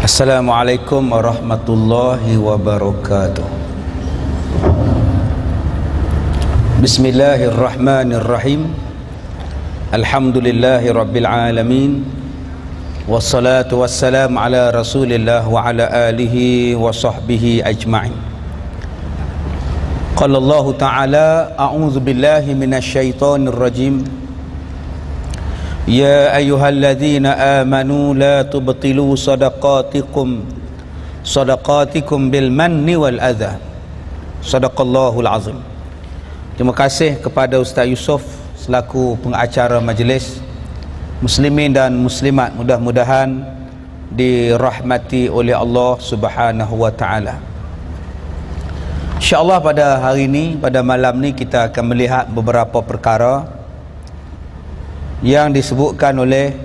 Assalamualaikum warahmatullahi wabarakatuh. Bismillahirrahmanirrahim. Alhamdulillahi rabbil alamin. Wassalatu wassalamu ala rasulillah wa ala alihi wa sahbihi ajma'in. Qala Allah ta'ala, a'udzu billahi minasyaitonir rajim. Ya ayyuhalladzina amanu la tubtilu sadaqatikum bil manni wal adha. Sadaqallahul azim. Terima kasih kepada Ustaz Yusof selaku pengacara majlis. Muslimin dan muslimat mudah-mudahan dirahmati oleh Allah Subhanahu wa taala. InsyaAllah pada hari ini, pada malam ni, kita akan melihat beberapa perkara yang disebutkan oleh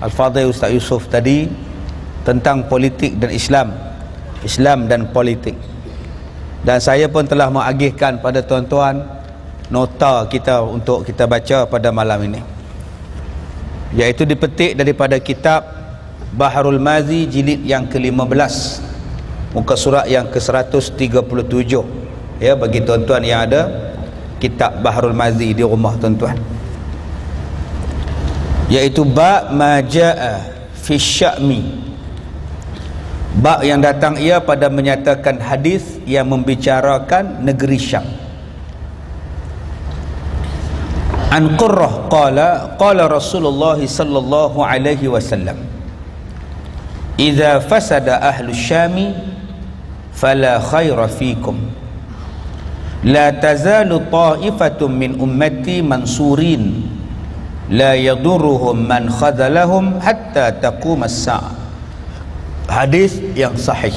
Al-Fadhil Ustaz Yusof tadi tentang politik dan Islam dan politik. Dan saya pun telah mengagihkan pada tuan-tuan nota kita untuk kita baca pada malam ini, iaitu dipetik daripada kitab Bahrul Mazi jilid yang ke-15 muka surat yang ke-137, ya, bagi tuan-tuan yang ada kitab Bahrul Mazi di rumah tuan-tuan, iaitu bab majaa fi sya'mi, bab yang datang ia pada menyatakan hadis yang membicarakan negeri Syam. An Qurrah qala Rasulullah sallallahu alaihi wasallam, idza fasada ahlu syami fala khaira fikum, la tazalu ta'ifatun min ummati mansurin, la yadurruhum man khadalahum hatta taqum as-sa'ah. Hadis yang sahih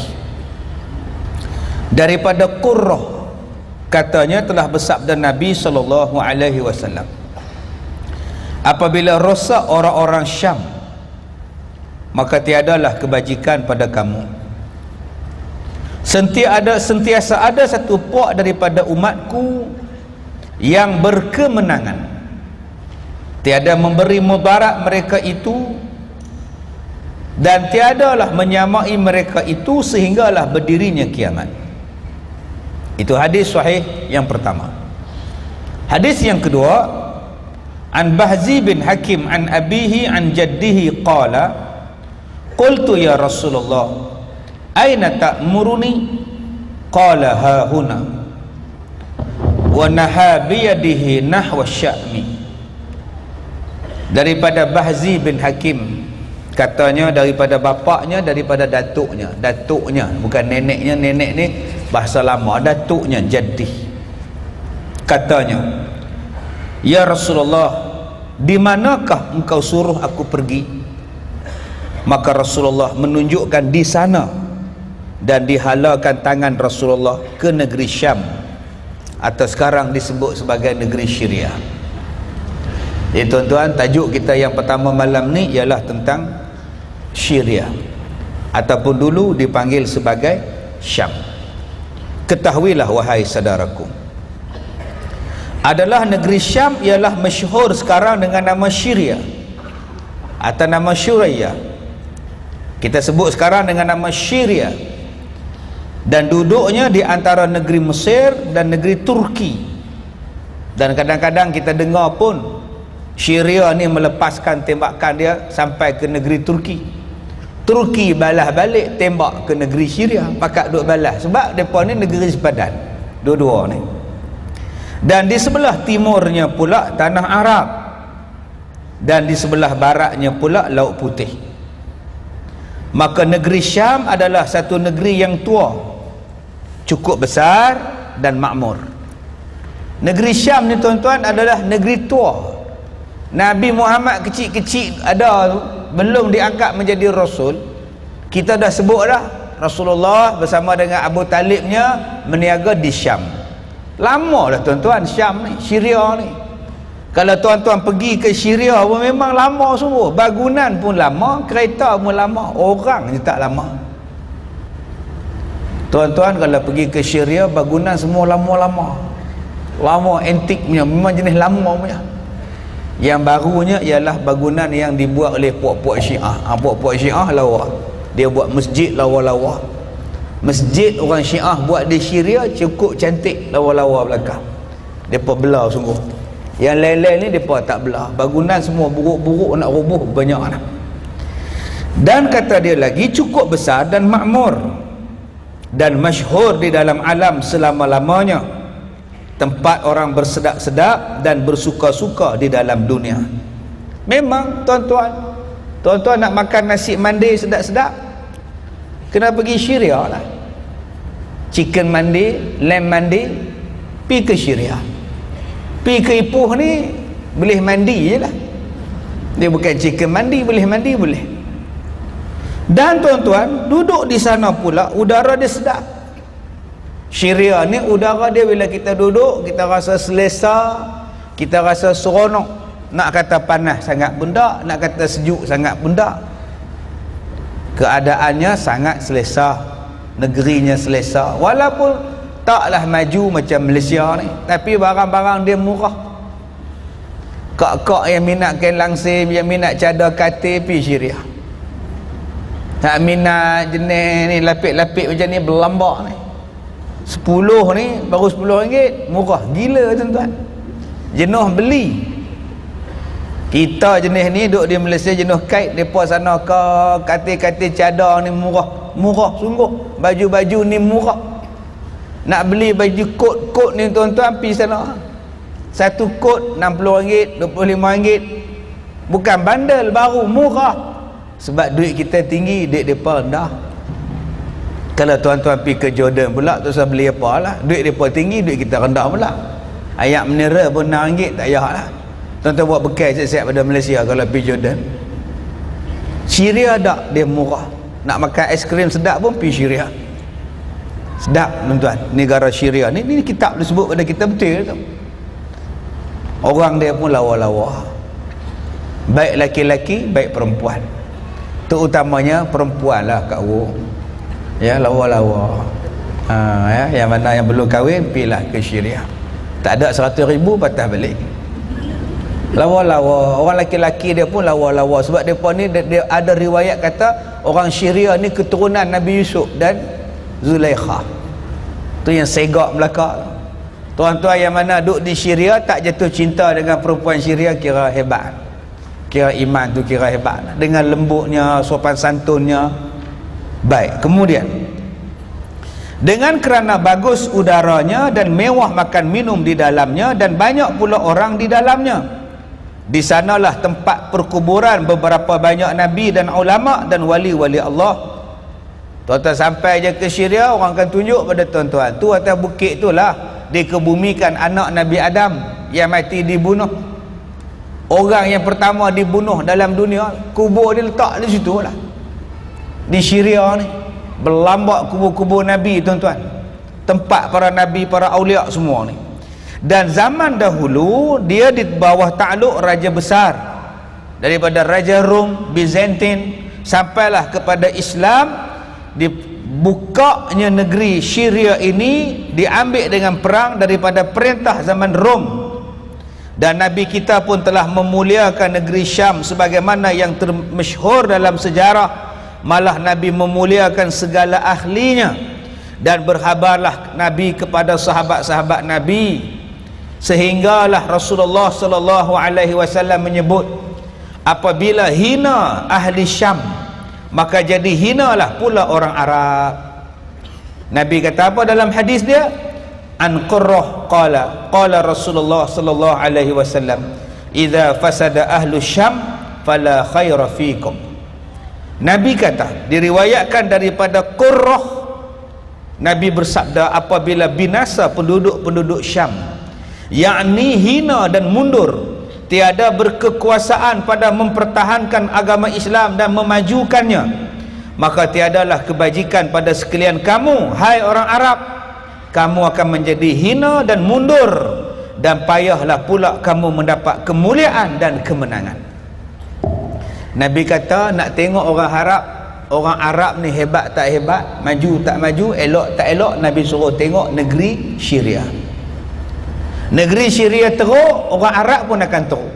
daripada Qurrah, katanya telah bersabda Nabi sallallahu alaihi wasallam, apabila rosak orang-orang Syam, maka tiadalah kebajikan pada kamu. Sentiasa ada satu puak daripada umatku yang berkemenangan, tiada memberi mudarat mereka itu, dan tiadalah menyamai mereka itu sehinggalah berdirinya kiamat. Itu hadis sahih yang pertama. Hadis yang kedua, an Bahzi bin Hakim an abihi an jaddihi qala, qultu ya Rasulullah aina ta'muruni, qala ha huna, wa naha biyadihi nahwa sya'mi. Daripada Bahzi bin Hakim, katanya daripada bapaknya, daripada datuknya bukan neneknya, nenek ni bahasa lama, datuknya jaddi, katanya, ya Rasulullah, di manakah engkau suruh aku pergi? Maka Rasulullah menunjukkan di sana, dan dihalalkan tangan Rasulullah ke negeri Syam, atau sekarang disebut sebagai negeri Syria. Tuan-tuan, tajuk kita yang pertama malam ni ialah tentang Syria, ataupun dulu dipanggil sebagai Syam. Ketahuilah wahai saudaraku, adalah negeri Syam ialah masyhur sekarang dengan nama Syria atau nama Syuraya. Kita sebut sekarang dengan nama Syria, dan duduknya di antara negeri Mesir dan negeri Turki. Dan kadang-kadang kita dengar pun Syria ni melepaskan tembakan dia sampai ke negeri Turki. Turki balas balik tembak ke negeri Syria, pakat duk balas, sebab mereka ni negeri sepadan dua-dua ni. Dan di sebelah timurnya pula tanah Arab, dan di sebelah baratnya pula Laut Putih. Maka negeri Syam adalah satu negeri yang tua, cukup besar dan makmur. Negeri Syam ni tuan-tuan adalah negeri tua. Nabi Muhammad kecil-kecil ada, belum diangkat menjadi Rasul. Kita dah sebut dah, Rasulullah bersama dengan Abu Talibnya meniaga di Syam. Lama dah tuan-tuan Syam ni, Syria ni. Kalau tuan-tuan pergi ke Syria pun memang lama semua. Bangunan pun lama, kereta pun lama, orang je tak lama. Tuan-tuan kalau pergi ke Syria, bangunan semua lama-lama, antik punya, memang jenis lama punya. Yang barunya ialah bangunan yang dibuat oleh puak-puak Syiah. Puak-puak Syiah lawa. dia buat masjid lawa-lawa. Masjid orang Syiah buat di Syria cukup cantik, lawa-lawa belakang. Depa belah sungguh. Yang lain-lain ni depa tak belah. Bangunan semua buruk-buruk nak roboh banyak dah. Dan kata dia lagi, cukup besar dan makmur dan masyhur di dalam alam selama-lamanya, tempat orang bersedap-sedap dan bersuka-suka di dalam dunia. Memang tuan-tuan nak makan nasi mandi sedap-sedap, kena pergi Syria lah. Chicken mandi, lamb mandi, pergi ke Syria. Pergi ke Ipoh ni boleh mandi je lah. Dia bukan chicken mandi, boleh mandi boleh. Dan tuan-tuan, duduk di sana pula udara dia sedap. Syria ni udara dia bila kita duduk, kita rasa selesa, kita rasa seronok. Nak kata panas sangat pun tak, nak kata sejuk sangat pun tak. Keadaannya sangat selesa, negerinya selesa. Walaupun taklah maju macam Malaysia ni, tapi barang-barang dia murah. Kak-kak yang minat kain langsir, yang minat cadar katil, pergi Syria. Tak minat jenis ni lapik-lapik macam ni berlambak ni, 10 ni baru RM10, murah gila tuan-tuan. Jenuh beli. Kita jenis ni duduk di Malaysia jenuh kait, depa sana ke katil-katil cadar ni murah sungguh. Baju-baju ni murah. Nak beli baju kot ni tuan-tuan, pergi sana. Satu kot RM60, RM25. Bukan bandel baru, murah. Sebab duit kita tinggi, duit mereka rendah. Kalau tuan-tuan pergi ke Jordan pula, tak usah beli apa lah. Duit mereka tinggi, duit kita rendah pula. Ayam mineral pun RM6, tak payah lah. Tuan-tuan buat bekal siap-siap pada Malaysia kalau pergi Jordan. Syria tak, dia murah. Nak makan aiskrim sedap pun pergi Syria. Sedap tuan-tuan, negara Syria ni kitab disebut pada kita betul tu. Orang dia pun lawa-lawa, baik laki-laki baik perempuan. Terutamanya perempuan lah kat Wu, ya, lawa-lawa. Ya, yang mana yang belum kahwin pergilah ke Syria. Tak ada 100,000 patah balik. Lawa-lawa. Orang laki-laki dia pun lawa-lawa. Sebab dia ada riwayat kata orang Syria ni keturunan Nabi Yusuf dan Zulaikha. Tu yang segak belakang. Tuan-tuan yang mana duduk di Syria tak jatuh cinta dengan perempuan Syria, kira hebat. Kira iman tu kira hebat. Dengan lembutnya, sopan santunnya baik. Kemudian, dengan kerana bagus udaranya dan mewah makan minum di dalamnya dan banyak pula orang di dalamnya, di sanalah tempat perkuburan beberapa banyak nabi dan ulama dan wali-wali Allah. Tuan-tuan sampai je ke Syria, orang akan tunjuk pada tuan-tuan, tu atas bukit tu lah dikebumikan anak Nabi Adam yang mati dibunuh. Orang yang pertama dibunuh dalam dunia, kubur dia letak di situ lah, di Syria ni. Berlambak kubur-kubur Nabi tuan-tuan, tempat para Nabi, para awliya semua ni. Dan zaman dahulu dia di bawah takluk raja besar, daripada Raja Rom, Byzantine, sampailah kepada Islam. Dibukanya negeri Syria ini diambil dengan perang daripada perintah zaman Rom. Dan Nabi kita pun telah memuliakan negeri Syam sebagaimana yang termasyhur dalam sejarah. Malah Nabi memuliakan segala ahlinya. Dan berhabarlah Nabi kepada sahabat-sahabat Nabi, sehinggalah Rasulullah sallallahu alaihi wasallam menyebut, apabila hina ahli Syam, maka jadi hinalah pula orang Arab. Nabi kata apa dalam hadis dia? An Qurrah qala Rasulullah sallallahu alaihi wasallam, idza fasada ahlu Syam fala khaira fikum. Nabi kata, diriwayatkan daripada Qurrah, Nabi bersabda, apabila binasa penduduk-penduduk Syam, yakni hina dan mundur, tiada berkekuasaan pada mempertahankan agama Islam dan memajukannya, maka tiadalah kebajikan pada sekalian kamu, hai orang Arab. Kamu akan menjadi hina dan mundur, dan payahlah pula kamu mendapat kemuliaan dan kemenangan. Nabi kata, nak tengok orang Arab ni hebat tak hebat, maju tak maju, elok tak elok, Nabi suruh tengok negeri Syria. Negeri Syria teruk, orang Arab pun akan teruk.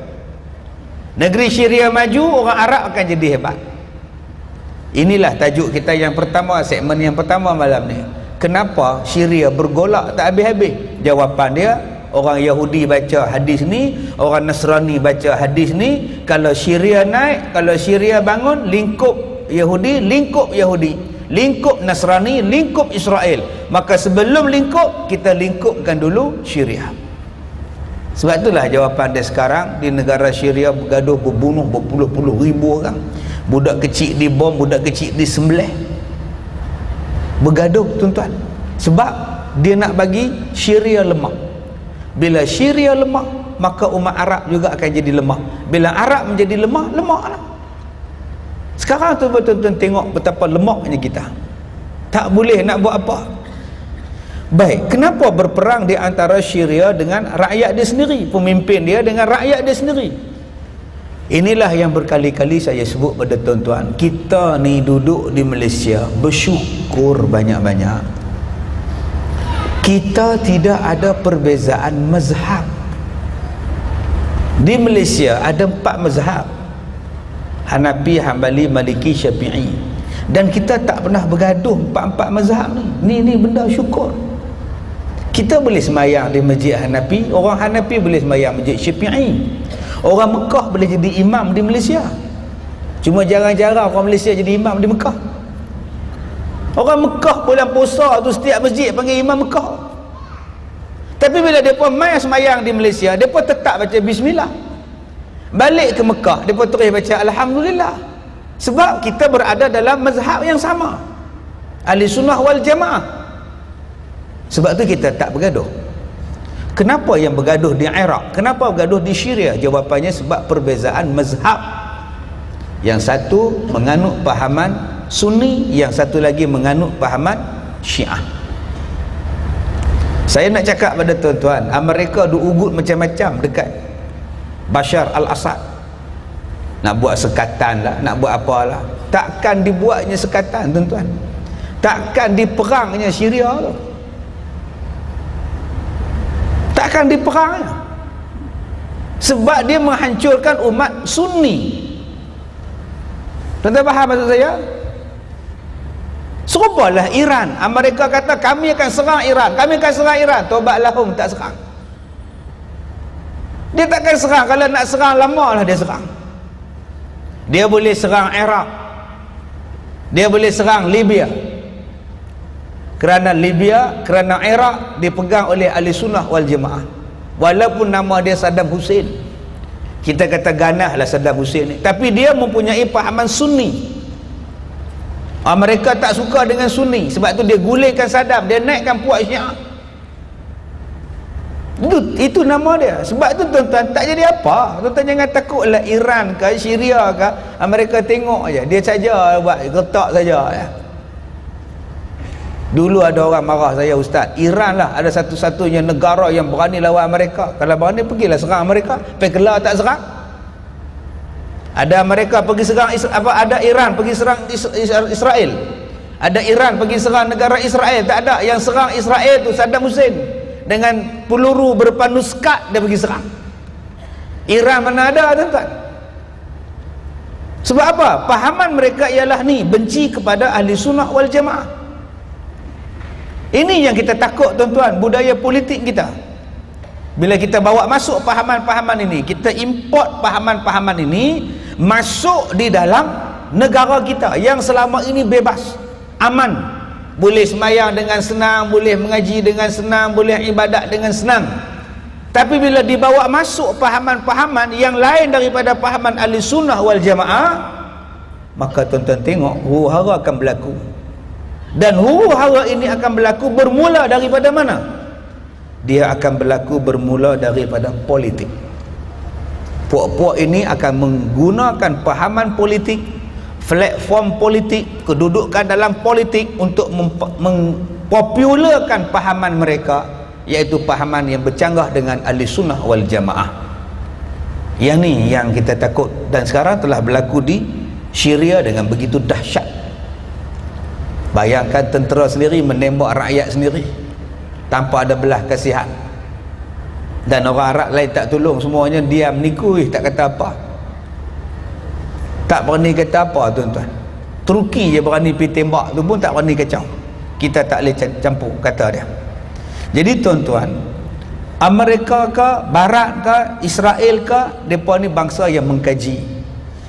Negeri Syria maju, orang Arab akan jadi hebat. Inilah tajuk kita yang pertama, segmen yang pertama malam ni. Kenapa Syria bergolak tak habis-habis? Jawapan dia, orang Yahudi baca hadis ni, orang Nasrani baca hadis ni. Kalau Syria naik, kalau Syria bangun, lingkup Yahudi, lingkup Nasrani, lingkup Israel. Maka sebelum lingkup, kita lingkupkan dulu Syria. Sebab itulah jawapan dia sekarang. Di negara Syria bergaduh, berbunuh berpuluh-puluh ribu orang. Budak kecil dibom, budak kecil disembelih. Bergaduh tuan-tuan. Sebab dia nak bagi Syria lemah. Bila Syria lemah, maka umat Arab juga akan jadi lemah. Bila Arab menjadi lemah, lemahlah. Sekarang tuan-tuan tengok betapa lemahnya kita. Tak boleh nak buat apa. Baik, kenapa berperang di antara Syria dengan rakyat dia sendiri, pemimpin dia dengan rakyat dia sendiri? Inilah yang berkali-kali saya sebut pada tuan-tuan. Kita ni duduk di Malaysia, bersyukur banyak-banyak. Kita tidak ada perbezaan mazhab. Di Malaysia ada 4 mazhab: Hanafi, Hambali, Maliki, Syafi'i. Dan kita tak pernah bergaduh 4 mazhab ni. Ni benda syukur. Kita boleh semayang di masjid Hanafi, orang Hanafi boleh semayang masjid Syafi'i. Orang Mekah boleh jadi imam di Malaysia. Cuma jarang-jarang orang Malaysia jadi imam di Mekah. Orang Mekah bulan puasa tu setiap masjid panggil imam Mekah. Tapi bila mereka main semayang di Malaysia, mereka tetap baca bismillah. Balik ke Mekah, mereka terus baca alhamdulillah. Sebab kita berada dalam mazhab yang sama, Ahli Sunnah wal Jamaah. Sebab tu kita tak bergaduh. Kenapa yang bergaduh di Iraq? Kenapa bergaduh di Syria? Jawapannya sebab perbezaan mazhab. Yang satu menganut pahaman Sunni, yang satu lagi menganut pahaman Syiah. Saya nak cakap pada tuan-tuan, Amerika ugut macam-macam dekat Bashar al-Assad. Nak buat sekatan lah, nak buat apalah. Takkan dibuatnya sekatan tuan-tuan. Takkan diperangnya Syria tu. Takkan diperangnya. Sebab dia menghancurkan umat Sunni. Tuan-tuan faham maksud saya? Serupalah Iran. Amerika kata kami akan serang Iran, kami akan serang Iran. Tobat lahum, tak serang. Dia takkan serang. Kalau nak serang, lama lah dia serang. Dia boleh serang Iraq, dia boleh serang Libya. Kerana Libya, kerana Iraq dipegang oleh Ahli Sunnah wal Jamaah. Walaupun nama dia Saddam Hussein, kita kata ganah lah Saddam Hussein ni, tapi dia mempunyai pahaman Sunni. Mereka tak suka dengan Sunni, sebab tu dia gulingkan Saddam, dia naikkan puak Syiah. Itu nama dia. Sebab tu tuan-tuan tak jadi apa. Tuan-tuan jangan takutlah Iran ke Syria ke, Amerika tengok aja, dia saja buat getak saja ya. Dulu ada orang marah saya, ustaz, Iran lah ada satu-satunya negara yang berani lawan Amerika. Kalau berani pergilah serang Amerika. Pergilah tak serang. Ada Amerika pergi serang ada Iran pergi serang Israel. Ada Iran pergi serang negara Israel. Tak ada. Yang serang Israel tu Saddam Hussein. Dengan peluru berpanuskat dia pergi serang. Iran mana ada tuan-tuan. Sebab apa? Pahaman mereka ialah ni, benci kepada Ahli Sunnah wal Jamaah. Ini yang kita takut tuan-tuan, budaya politik kita. Bila kita bawa masuk pahaman-pahaman ini, kita import pahaman-pahaman ini masuk di dalam negara kita yang selama ini bebas, aman. Boleh semayang dengan senang, boleh mengaji dengan senang, boleh ibadat dengan senang. Tapi bila dibawa masuk pahaman-pahaman yang lain daripada pahaman Ahli Sunnah wal Jamaah, maka tuan-tuan tengok huru-hara akan berlaku. Dan huru-hara ini akan berlaku bermula daripada mana? Dia akan berlaku bermula daripada politik. Puak-puak ini akan menggunakan pahaman politik, platform politik, kedudukan dalam politik untuk mempopularkan pahaman mereka, iaitu pahaman yang bercanggah dengan Ahli Sunnah wal Jamaah. Yang ni yang kita takut, dan sekarang telah berlaku di Syria dengan begitu dahsyat. Bayangkan tentera sendiri menembak rakyat sendiri tanpa ada belah kasihan, dan orang Arab lain tak tolong, semuanya diam nikui, tak kata apa, tak berani kata apa tuan-tuan. Turki je berani pergi tembak tu pun tak berani kacau. Kita tak boleh campur, kata dia. Jadi tuan-tuan, Amerika ke, Barat ke, Israel ke, mereka ni bangsa yang mengkaji.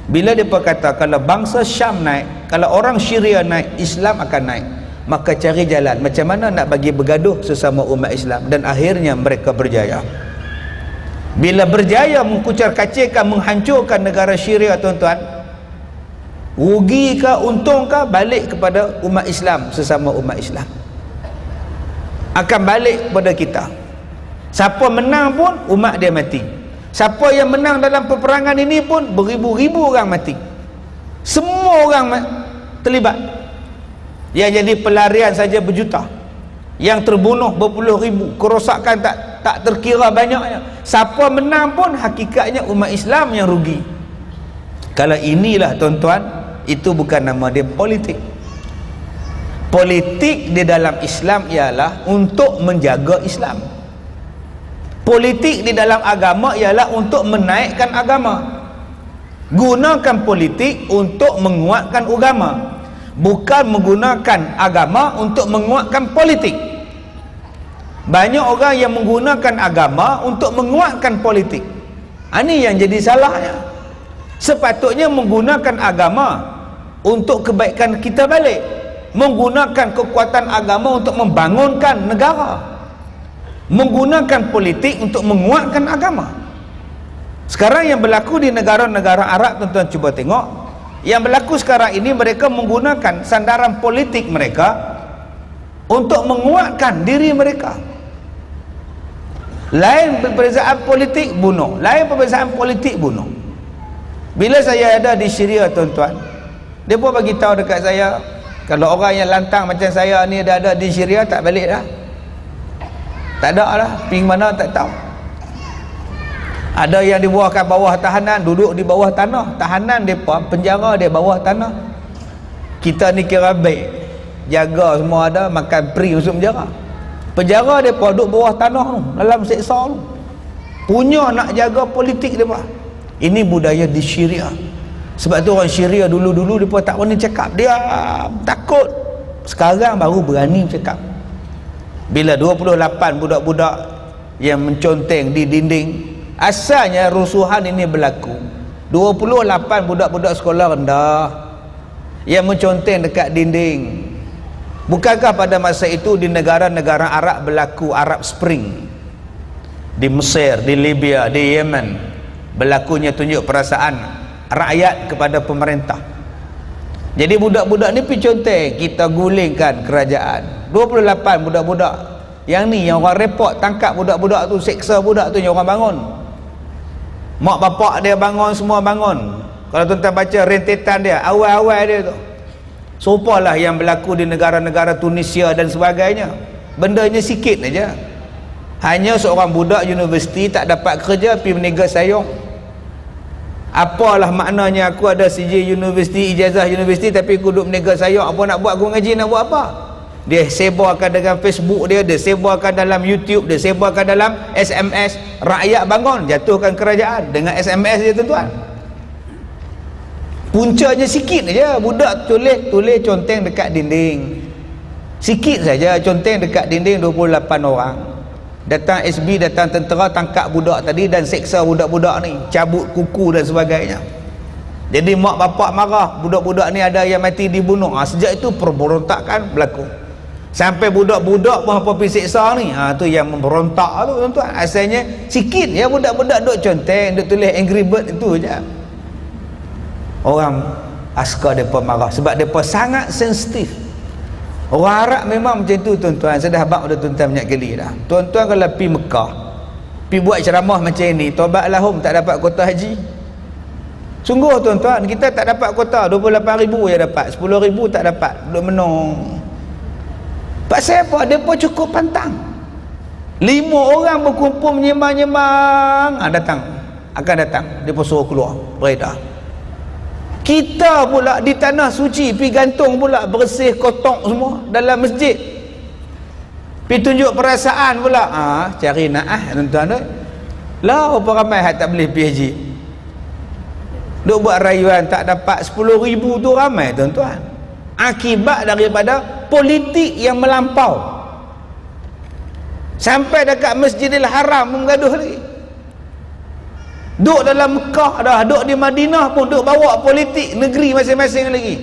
Bila mereka kata kalau bangsa Syam naik, kalau orang Syria naik, Islam akan naik, maka cari jalan macam mana nak bagi bergaduh sesama umat Islam, dan akhirnya mereka berjaya. Bila berjaya mengkucar kacirkan, menghancurkan negara Syria, tuan-tuan, rugi ke untung ke, balik kepada umat Islam, sesama umat Islam akan balik kepada kita. Siapa menang pun umat dia mati. Siapa yang menang dalam peperangan ini pun beribu-ribu orang mati. Semua orang terlibat. Yang jadi pelarian saja berjuta, yang terbunuh berpuluh ribu, kerosakan tak terkira banyaknya. Siapa menang pun hakikatnya umat Islam yang rugi. Kalau inilah tuan-tuan, itu bukan nama dia politik. Politik di dalam Islam ialah untuk menjaga Islam. Politik di dalam agama ialah untuk menaikkan agama. Gunakan politik untuk menguatkan agama, bukan menggunakan agama untuk menguatkan politik. Banyak orang yang menggunakan agama untuk menguatkan politik. Ini yang jadi salahnya. Sepatutnya menggunakan agama untuk kebaikan kita balik, menggunakan kekuatan agama untuk membangunkan negara, menggunakan politik untuk menguatkan agama. Sekarang yang berlaku di negara-negara Arab, tuan-tuan cuba tengok. Yang berlaku sekarang ini, mereka menggunakan sandaran politik mereka untuk menguatkan diri mereka. Lain perbezaan politik, bunuh. Lain perbezaan politik, bunuh. Bila saya ada di Syria, tuan-tuan, dia pun bagi tahu dekat saya, kalau orang yang lantang macam saya ni dah ada di Syria, tak balik dah. Tak ada lah, pergi mana tak tahu. Ada yang dibuahkan bawah tahanan, duduk di bawah tanah. Tahanan mereka, penjara dia bawah tanah. Kita ni kira baik, jaga semua ada, makan free masuk penjara. Penjara mereka duduk bawah tanah tu, dalam seksa tu. Punya nak jaga politik mereka. Ini budaya di Syria. Sebab tu orang Syria dulu-dulu mereka tak berani cakap, dia takut. Sekarang baru berani cakap. Bila 28 budak-budak yang menconteng di dinding, asalnya rusuhan ini berlaku 28 budak-budak sekolah rendah yang menconteng dekat dinding. Bukankah pada masa itu di negara-negara Arab berlaku Arab Spring? Di Mesir, di Libya, di Yemen berlakunya tunjuk perasaan rakyat kepada pemerintah. Jadi budak-budak ni pergi conteng, kita gulingkan kerajaan. 28 budak-budak. Yang ni yang orang report, tangkap budak-budak tu, seksa budak tu, yang orang bangun. Mak bapak dia bangun, semua bangun. Kalau tuan-tuan baca rentetan dia, awal-awal dia tu, serupalah yang berlaku di negara-negara Tunisia dan sebagainya. Bendanya sikit aja. Hanya seorang budak universiti tak dapat kerja, pergi berniaga sayur. Apalah maknanya aku ada CJ universiti, ijazah universiti, tapi aku duduk berniaga sayur. Apa nak buat? Aku ngaji nak buat apa? Dia sebarkan dengan Facebook dia sebarkan dalam YouTube, dia sebarkan dalam SMS. Rakyat bangun, jatuhkan kerajaan dengan SMS dia, tuan-tuan. Puncanya sikit saja, budak tulis conteng dekat dinding. Sikit saja conteng dekat dinding, 28 orang. Datang SB, datang tentera, tangkap budak tadi dan seksa budak-budak ni, cabut kuku dan sebagainya. Jadi mak bapak marah, budak-budak ni ada yang mati dibunuh. Sejak itu perberontakan berlaku. Sampai budak-budak pun apa pergi seksa ni. Tu yang memberontak tu, tuan-tuan. Asalnya sikit ya, budak-budak duk conteng, duk tulis Angry Bird itu je. Orang askar mereka marah sebab mereka sangat sensitif. Orang Arab memang macam tu, tuan-tuan. Saya dah habaq dah tuan-tuan banyak kali dah. Tuan-tuan kalau pergi Mekah, pergi buat ceramah macam ni, taubat lahum, tak dapat kota haji. Sungguh tuan-tuan, kita tak dapat kota, 28,000 je dapat, 10,000 tak dapat, duduk menung. Pasal apa? Mereka cukup pantang. 5 orang berkumpul menyembang-nyembang, akan datang, mereka suruh keluar, beredar. Kita pula di tanah suci pergi gantung pula, bersih kotak semua dalam masjid, pergi tunjuk perasaan pula. Cari naah, tuan-tuan. Lah apa ramai hak tak boleh pergi haji, duk buat rayuan tak dapat 10,000 tu ramai, tuan-tuan. akibat daripada politik yang melampau. Sampai dekat Masjidil Haram pun gaduh lagi. Duk dalam Mekah dah, duk di Madinah pun duk bawa politik negeri masing-masing lagi.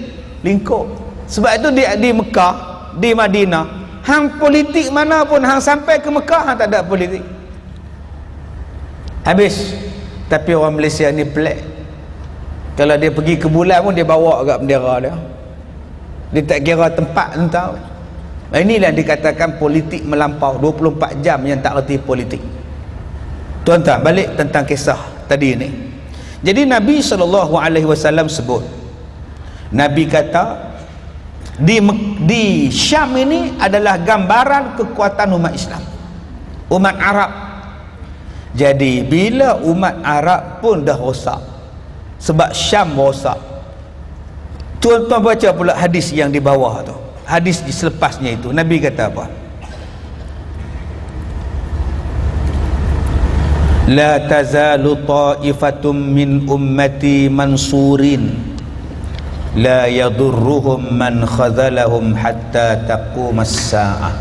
Lingkup. Sebab itu di Mekah, di Madinah, hang politik mana pun hang sampai ke Mekah hang tak ada politik. Habis. Tapi orang Malaysia ni pelik. Kalau dia pergi ke bulan pun dia bawa agak bendera dia. Dia tak kira tempat tentang. Inilah yang dikatakan politik melampau, 24 jam yang tak erti politik. Tuan-tuan, balik tentang kisah tadi ni. Jadi Nabi SAW sebut, Nabi kata di Syam ini adalah gambaran kekuatan umat Islam, umat Arab. Jadi bila umat Arab pun dah rosak sebab Syam rosak, tuan-tuan baca pula hadis yang di bawah tu, hadis di selepasnya itu. Nabi kata apa? La tazalu ta'ifatum min ummati mansurin la yadurruhum man khazalahum hatta taqumas sa'ah.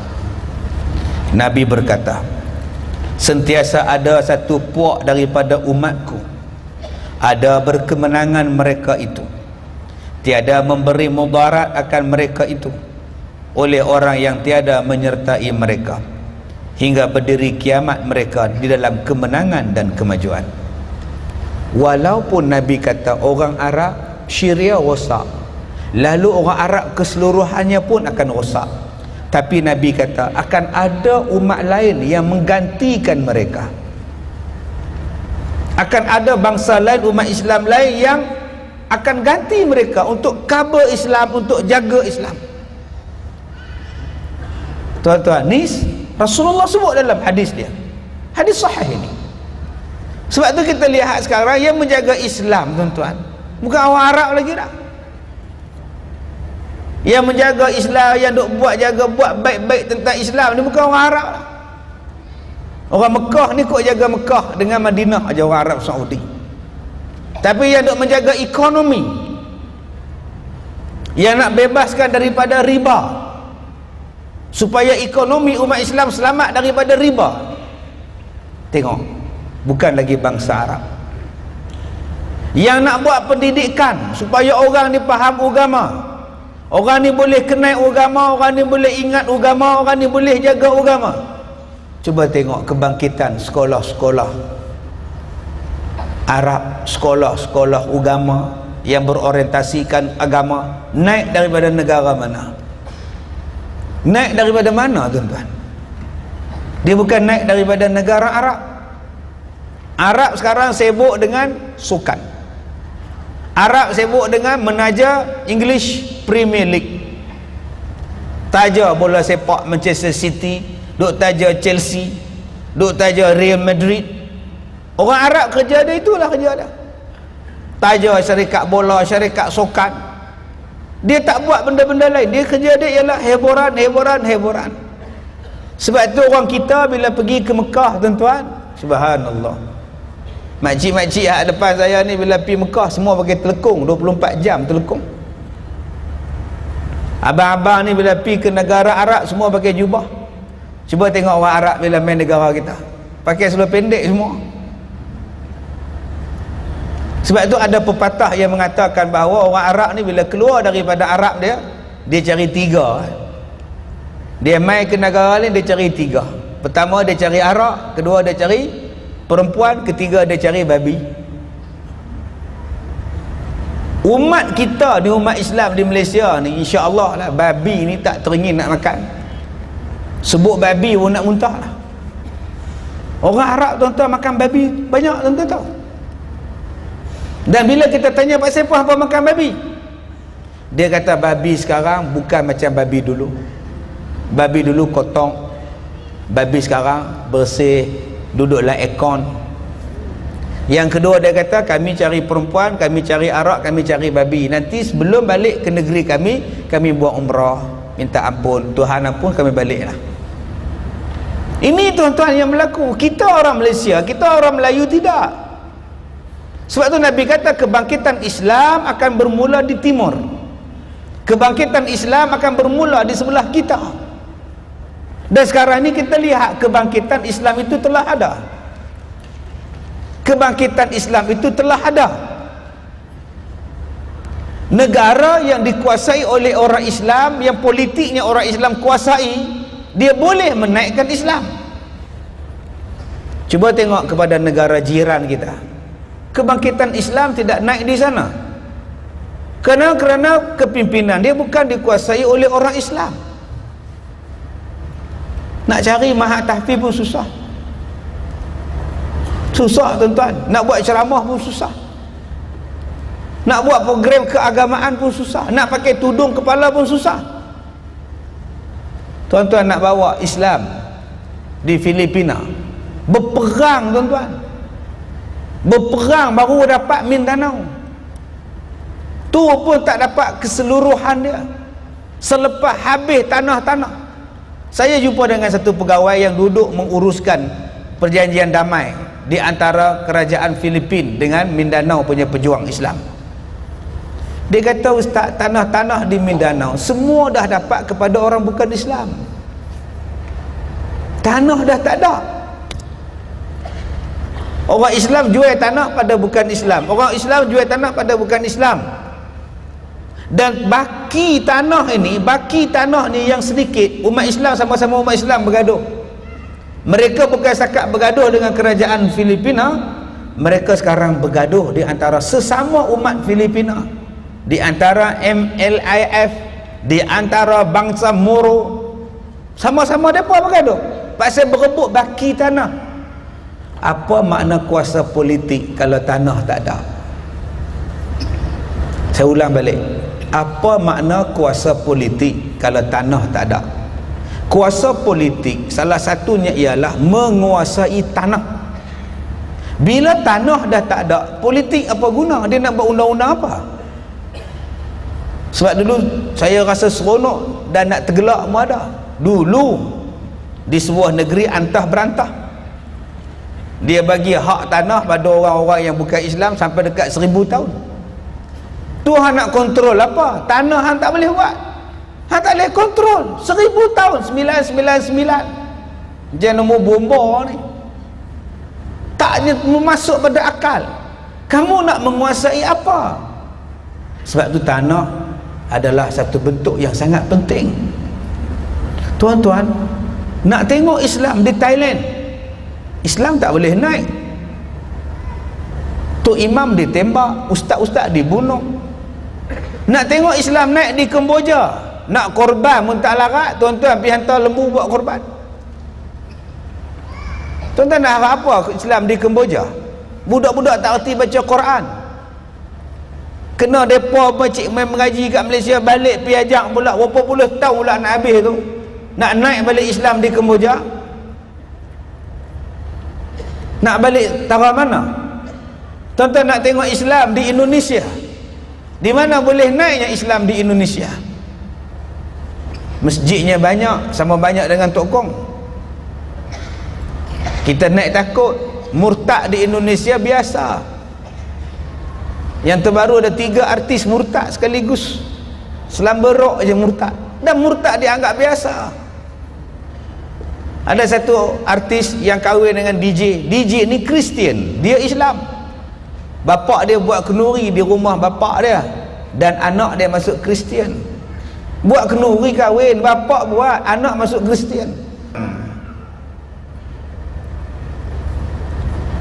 Nabi berkata, sentiasa ada satu puak daripada umatku, ada berkemenangan mereka itu, tiada memberi mudarat akan mereka itu oleh orang yang tiada menyertai mereka hingga berdiri kiamat mereka di dalam kemenangan dan kemajuan. Walaupun Nabi kata orang Arab Syria rosak, lalu orang Arab keseluruhannya pun akan rosak, tapi Nabi kata akan ada umat lain yang menggantikan mereka, akan ada bangsa lain, umat Islam lain yang akan ganti mereka untuk cover Islam, untuk jaga Islam. Tuan-tuan, ni Rasulullah sebut dalam hadis dia, hadis sahih ini. Sebab tu kita lihat sekarang yang menjaga Islam, tuan-tuan, bukan orang Arab lagi dah. Yang menjaga Islam, yang duk buat baik-baik tentang Islam ni bukan orang Arab lah. Orang Mekah ni kok jaga Mekah dengan Madinah aja, orang Arab Saudi. Tapi yang duk menjaga ekonomi, yang nak bebaskan daripada riba, supaya ekonomi umat Islam selamat daripada riba, tengok, bukan lagi bangsa Arab. Yang nak buat pendidikan supaya orang ni faham agama, orang ni boleh kenal agama, orang ni boleh ingat agama, orang ni boleh jaga agama. Cuba tengok kebangkitan sekolah-sekolah Arab, sekolah-sekolah agama yang berorientasikan agama, naik daripada negara mana? Naik daripada mana, tuan-tuan? Dia bukan naik daripada negara Arab. Arab sekarang sibuk dengan sukan, Arab sibuk dengan menaja English Premier League, taja bola sepak Manchester City, duk taja Chelsea, duk taja Real Madrid. Orang Arab kerja dia itulah kerja dia, taja syarikat bola, syarikat sukan. Dia tak buat benda-benda lain, dia kerja dia ialah hiburan. Sebab tu orang kita bila pergi ke Mekah, tuan-tuan, subhanallah, makcik-makcik yang depan saya ni bila pergi Mekah semua pakai telekung, 24 jam telekung. Abang-abang ni bila pergi ke negara Arab semua pakai jubah. Cuba tengok orang Arab bila main negara kita, pakai seluar pendek semua. Sebab itu ada pepatah yang mengatakan bahawa orang Arab ni bila keluar daripada Arab dia cari tiga. Dia mai ke negara lain, dia cari tiga. Pertama dia cari arak, kedua dia cari perempuan, ketiga dia cari babi. Umat kita ni, umat Islam di Malaysia ni, insya-Allah lah, babi ni tak teringin nak makan. Sebut babi pun nak muntah lah. Orang Arab, tuan-tuan, makan babi banyak, tuan-tuan tahu. Dan bila kita tanya Pak Sepah apa makan babi, dia kata babi sekarang bukan macam babi dulu. Babi dulu kotong, babi sekarang bersih, duduk dalam aircon. Yang kedua dia kata kami cari perempuan, kami cari arak, kami cari babi. Nanti sebelum balik ke negeri kami buat umrah, minta ampun, Tuhan ampun, kami baliklah. Ini tuan-tuan yang berlaku. Kita orang Malaysia, kita orang Melayu tidak. Sebab tu Nabi kata kebangkitan Islam akan bermula di timur. Kebangkitan Islam akan bermula di sebelah kita. Dan sekarang ni kita lihat kebangkitan Islam itu telah ada. Kebangkitan Islam itu telah ada. Negara yang dikuasai oleh orang Islam, yang politiknya orang Islam kuasai, dia boleh menaikkan Islam. Cuba tengok kepada negara jiran kita. Kebangkitan Islam tidak naik di sana. Kerana kepimpinan dia bukan dikuasai oleh orang Islam. Nak cari mahat tahfiz pun susah. Susah tuan-tuan. Nak buat ceramah pun susah. Nak buat program keagamaan pun susah. Nak pakai tudung kepala pun susah. Tuan-tuan nak bawa Islam di Filipina, berperang tuan-tuan. Berperang baru dapat Mindanao. Tu pun tak dapat keseluruhan dia. Selepas habis tanah-tanah. Saya jumpa dengan satu pegawai yang duduk menguruskan perjanjian damai di antara kerajaan Filipin dengan Mindanao punya pejuang Islam. Dia kata, Ustaz, tanah-tanah di Mindanao semua dah dapat kepada orang bukan Islam. Tanah dah tak ada. Orang Islam jual tanah pada bukan Islam. Orang Islam jual tanah pada bukan Islam. Dan baki tanah ni yang sedikit, umat Islam sama-sama umat Islam bergaduh. Mereka bukan setakat bergaduh dengan kerajaan Filipina, mereka sekarang bergaduh di antara sesama umat Filipina, di antara MLIF, di antara bangsa Moro. Sama-sama mereka bergaduh pasal berebut baki tanah. Apa makna kuasa politik kalau tanah tak ada? Saya ulang balik. Apa makna kuasa politik kalau tanah tak ada? Kuasa politik salah satunya ialah menguasai tanah. Bila tanah dah tak ada, politik apa guna? Dia nak buat undang-undang apa? Sebab dulu saya rasa seronok dan nak tergelak pun ada. Dulu di sebuah negeri antah berantah, dia bagi hak tanah pada orang-orang yang bukan Islam sampai dekat 1000 tahun. Tuhan nak kontrol apa? Tanah hang tak boleh buat. Hang tak boleh kontrol. 1000 tahun 999. Jangan nombor bomba ni. Tak masuk pada akal. Kamu nak menguasai apa? Sebab tu tanah adalah satu bentuk yang sangat penting. Tuan-tuan, nak tengok Islam di Thailand, Islam tak boleh naik. Tok Imam ditembak, ustaz-ustaz dibunuh. Nak tengok Islam naik di Kemboja, nak korban pun tak larat. Tuan-tuan pergi hantar lembu buat korban. Tuan-tuan nak harap apa Islam di Kemboja? Budak-budak tak erti baca Quran, kena depa cik main mengaji kat Malaysia, balik pergi ajak pula berapa puluh tahun pula nak habis tu. Nak naik balik Islam di Kemboja, nak balik tara mana? Tuan-tuan nak tengok Islam di Indonesia, di mana boleh naiknya Islam di Indonesia? Masjidnya banyak, sama banyak dengan Tok Kong. Kita naik takut. Murtad di Indonesia biasa. Yang terbaru ada 3 artis murtad sekaligus. Selamba rock je murtad. Dan murtad dianggap biasa. Ada satu artis yang kahwin dengan DJ. DJ ni Kristian, dia Islam. Bapak dia buat kenduri di rumah bapak dia, dan anak dia masuk Kristian. Buat kenduri kahwin, bapak buat, anak masuk Kristian.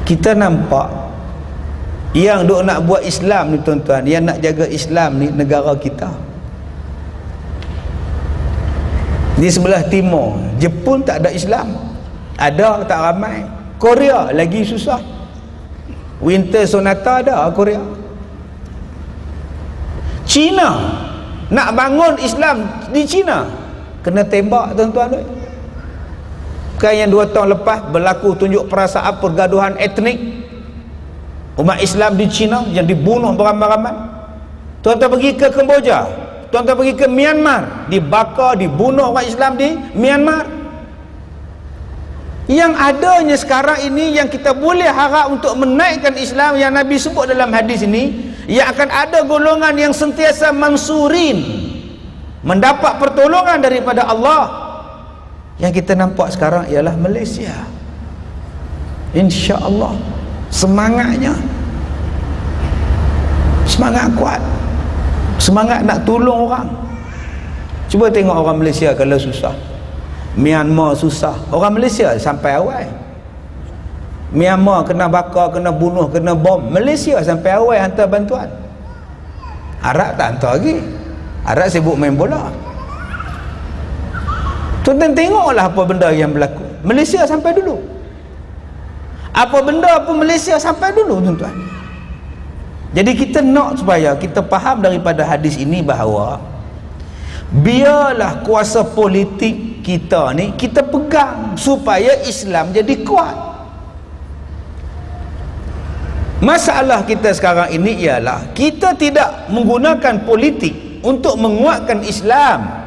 Kita nampak yang duk nak buat Islam ni tuan-tuan, yang nak jaga Islam ni negara kita. Di sebelah timur, Jepun tak ada Islam. Ada tak ramai. Korea lagi susah. Winter Sonata ada Korea. China nak bangun Islam di China, kena tembak tuan-tuan. Bukan yang 2 tahun lepas berlaku tunjuk perasaan pergaduhan etnik umat Islam di China yang dibunuh beramai-ramai. Tuan-tuan pergi ke Kemboja, tuan-tuan pergi ke Myanmar, dibakar, dibunuh orang Islam di Myanmar. Yang adanya sekarang ini yang kita boleh harap untuk menaikkan Islam, yang Nabi sebut dalam hadis ini, yang akan ada golongan yang sentiasa mansurin, mendapat pertolongan daripada Allah. Yang kita nampak sekarang ialah Malaysia. Insya-Allah semangatnya, semangat kuat, semangat nak tolong orang. Cuba tengok orang Malaysia kalau susah. Myanmar susah, orang Malaysia sampai awal. Myanmar kena bakar, kena bunuh, kena bom, Malaysia sampai awal hantar bantuan. Arab tak hantar lagi. Arab sibuk main bola. Tuan-tuan tengoklah apa benda yang berlaku. Malaysia sampai dulu. Apa benda pun Malaysia sampai dulu, tuan-tuan. Jadi kita nak supaya kita faham daripada hadis ini bahawa biarlah kuasa politik kita ni kita pegang supaya Islam jadi kuat. Masalah kita sekarang ini ialah kita tidak menggunakan politik untuk menguatkan Islam.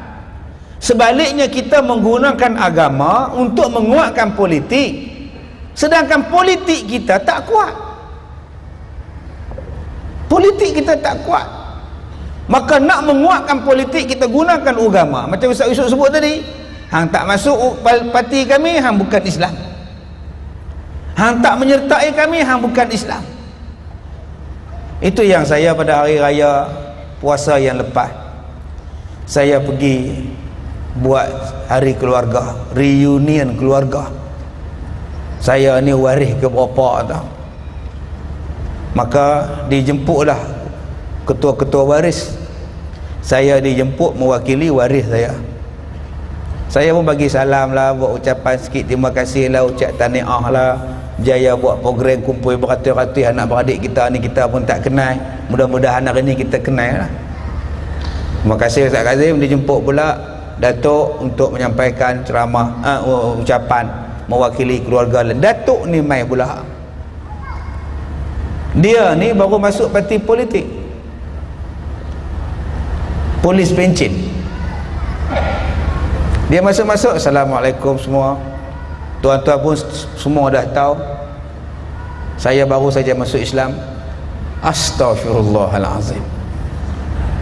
Sebaliknya kita menggunakan agama untuk menguatkan politik. Sedangkan politik kita tak kuat. Politik kita tak kuat. Maka nak menguatkan politik kita gunakan agama. Macam Ustaz Yusuf sebut tadi, hang tak masuk parti kami, hang bukan Islam. Hang tak menyertai kami, hang bukan Islam. Itu yang saya pada hari raya puasa yang lepas, saya pergi buat hari keluarga, reunion keluarga. Saya ni waris ke berapa tau. Maka dijemputlah ketua-ketua waris. Saya dijemput mewakili waris saya. Saya pun bagi salam lah, buat ucapan sikit terima kasih lah, ucap tahniah lah. Berjaya buat program kumpul beratus-ratus anak beradik kita ni, kita pun tak kenal. Mudah-mudahan hari ni kita kenal lah. Terima kasih Ustaz Kazim. Dijemput pula Datuk untuk menyampaikan ceramah, ucapan mewakili keluarga. Datuk ni mai pula, dia ni baru masuk parti politik, polis pencin. Dia masuk-masuk, Assalamualaikum semua. Tuan-tuan pun semua dah tahu saya baru saja masuk Islam. Astaghfirullahalazim.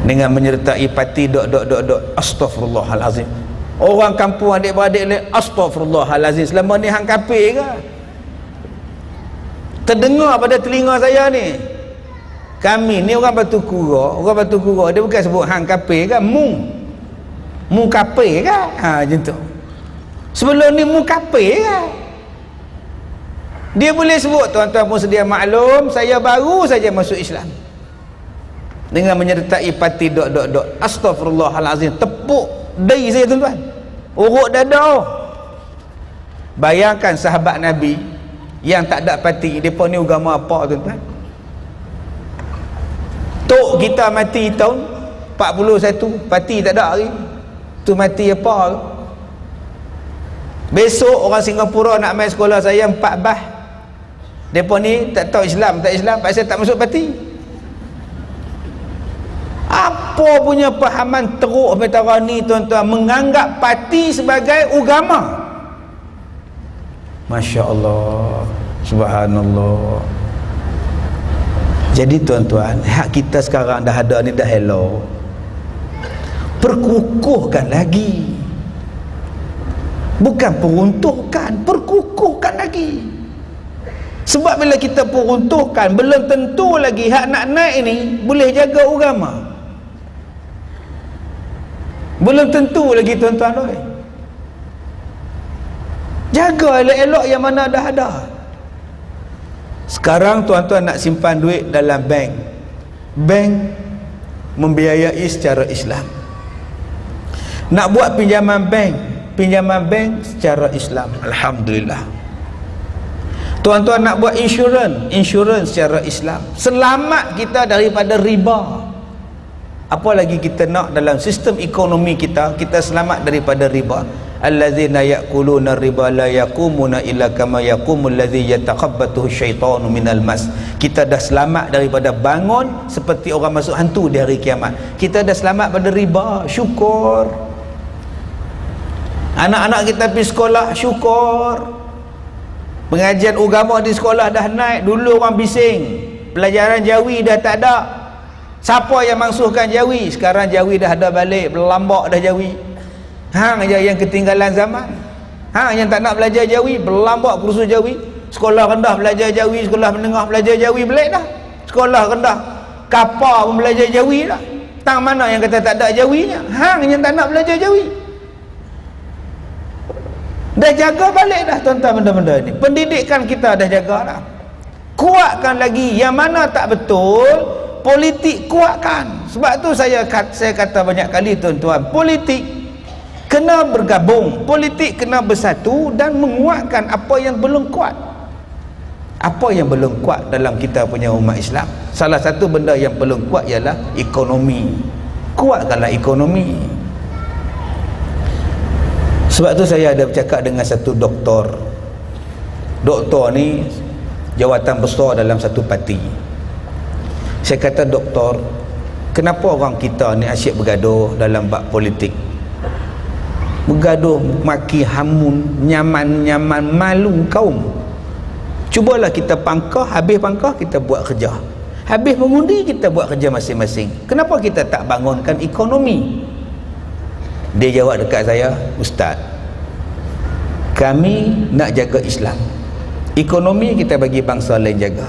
Dengan menyertai parti Astaghfirullahalazim. Orang kampung adik-beradik lain, Astaghfirullahalazim. Selama ni hang kafir ke? Terdengar pada telinga saya ni. Kami ni orang Batu Kura. Orang Batu Kura dia bukan sebut hang kafir ke? Mu kafir ke? Macam tu. Sebelum ni mu kafir ke? Dia boleh sebut, tuan-tuan pun sedia maklum, saya baru saja masuk Islam. Dengan menyertai parti Astaghfirullahalazim. Tepuk dai saya, tuan-tuan. Urut dada. Bayangkan sahabat Nabi yang tak ada parti, depa ni agama apa, tuan-tuan? Tok kita mati tahun 41, parti tak ada lagi. Tu mati apa tu? Besok orang Singapura nak main sekolah saya 4 bah. Depa ni tak tahu Islam, tak Islam, pasal tak masuk parti. Apa punya pahaman teruk metara ni, tuan-tuan, menganggap parti sebagai agama. Masya-Allah, subhanallah. Jadi tuan-tuan, hak kita sekarang dah ada ni dah hello. Perkukuhkan lagi. Bukan peruntuhkan, perkukuhkan lagi. Sebab bila kita peruntuhkan, belum tentu lagi hak nak naik ni boleh jaga agama. Belum tentu lagi, tuan-tuan. Jaga elok-elok yang mana dah ada. Sekarang tuan-tuan nak simpan duit dalam bank, bank membiayai secara Islam. Nak buat pinjaman bank secara Islam. Alhamdulillah. Tuan-tuan nak buat insurans secara Islam. Selamat kita daripada riba. Apa lagi kita nak dalam sistem ekonomi kita? Kita selamat daripada riba. Allazina ya'kuluna riba la yaqumuna illa kama yaqumul ladzi yatakhabbathu syaitanu minal mas. Kita dah selamat daripada bangun seperti orang masuk hantu di hari kiamat. Kita dah selamat pada riba. Syukur. Anak-anak kita pergi sekolah, syukur. Pengajian agama di sekolah dah naik. Dulu orang bising, pelajaran jawi dah tak ada. Siapa yang mangsuhkan Jawi? Sekarang Jawi dah ada balik, berlambak dah Jawi. Hang je yang ketinggalan zaman. Hang yang tak nak belajar Jawi, berlambak kursus Jawi. Sekolah rendah belajar Jawi, sekolah menengah belajar Jawi, belik dah. Sekolah rendah kapal pun belajar Jawi dah. Tang mana yang kata tak ada Jawinya? Hang yang tak nak belajar Jawi. Dah jaga balik dah tuan-tuan benda-benda ni. Pendidikan kita dah jaga dah. Kuatkan lagi. Yang mana tak betul, politik kuatkan. Sebab tu saya kata banyak kali tuan-tuan, politik kena bergabung, politik kena bersatu dan menguatkan apa yang belum kuat. Apa yang belum kuat dalam kita punya umat Islam? Salah satu benda yang belum kuat ialah ekonomi. Kuatkanlah ekonomi. Sebab tu saya ada bercakap dengan satu doktor. Doktor ni jawatan besar dalam satu parti. Saya kata, doktor, kenapa orang kita ni asyik bergaduh dalam bab politik? Bergaduh maki hamun, nyaman-nyaman, malu kaum. Cubalah kita pangkah, habis pangkah kita buat kerja. Habis mengundi kita buat kerja masing-masing. Kenapa kita tak bangunkan ekonomi? Dia jawab dekat saya, Ustaz, kami nak jaga Islam, ekonomi kita bagi bangsa lain jaga.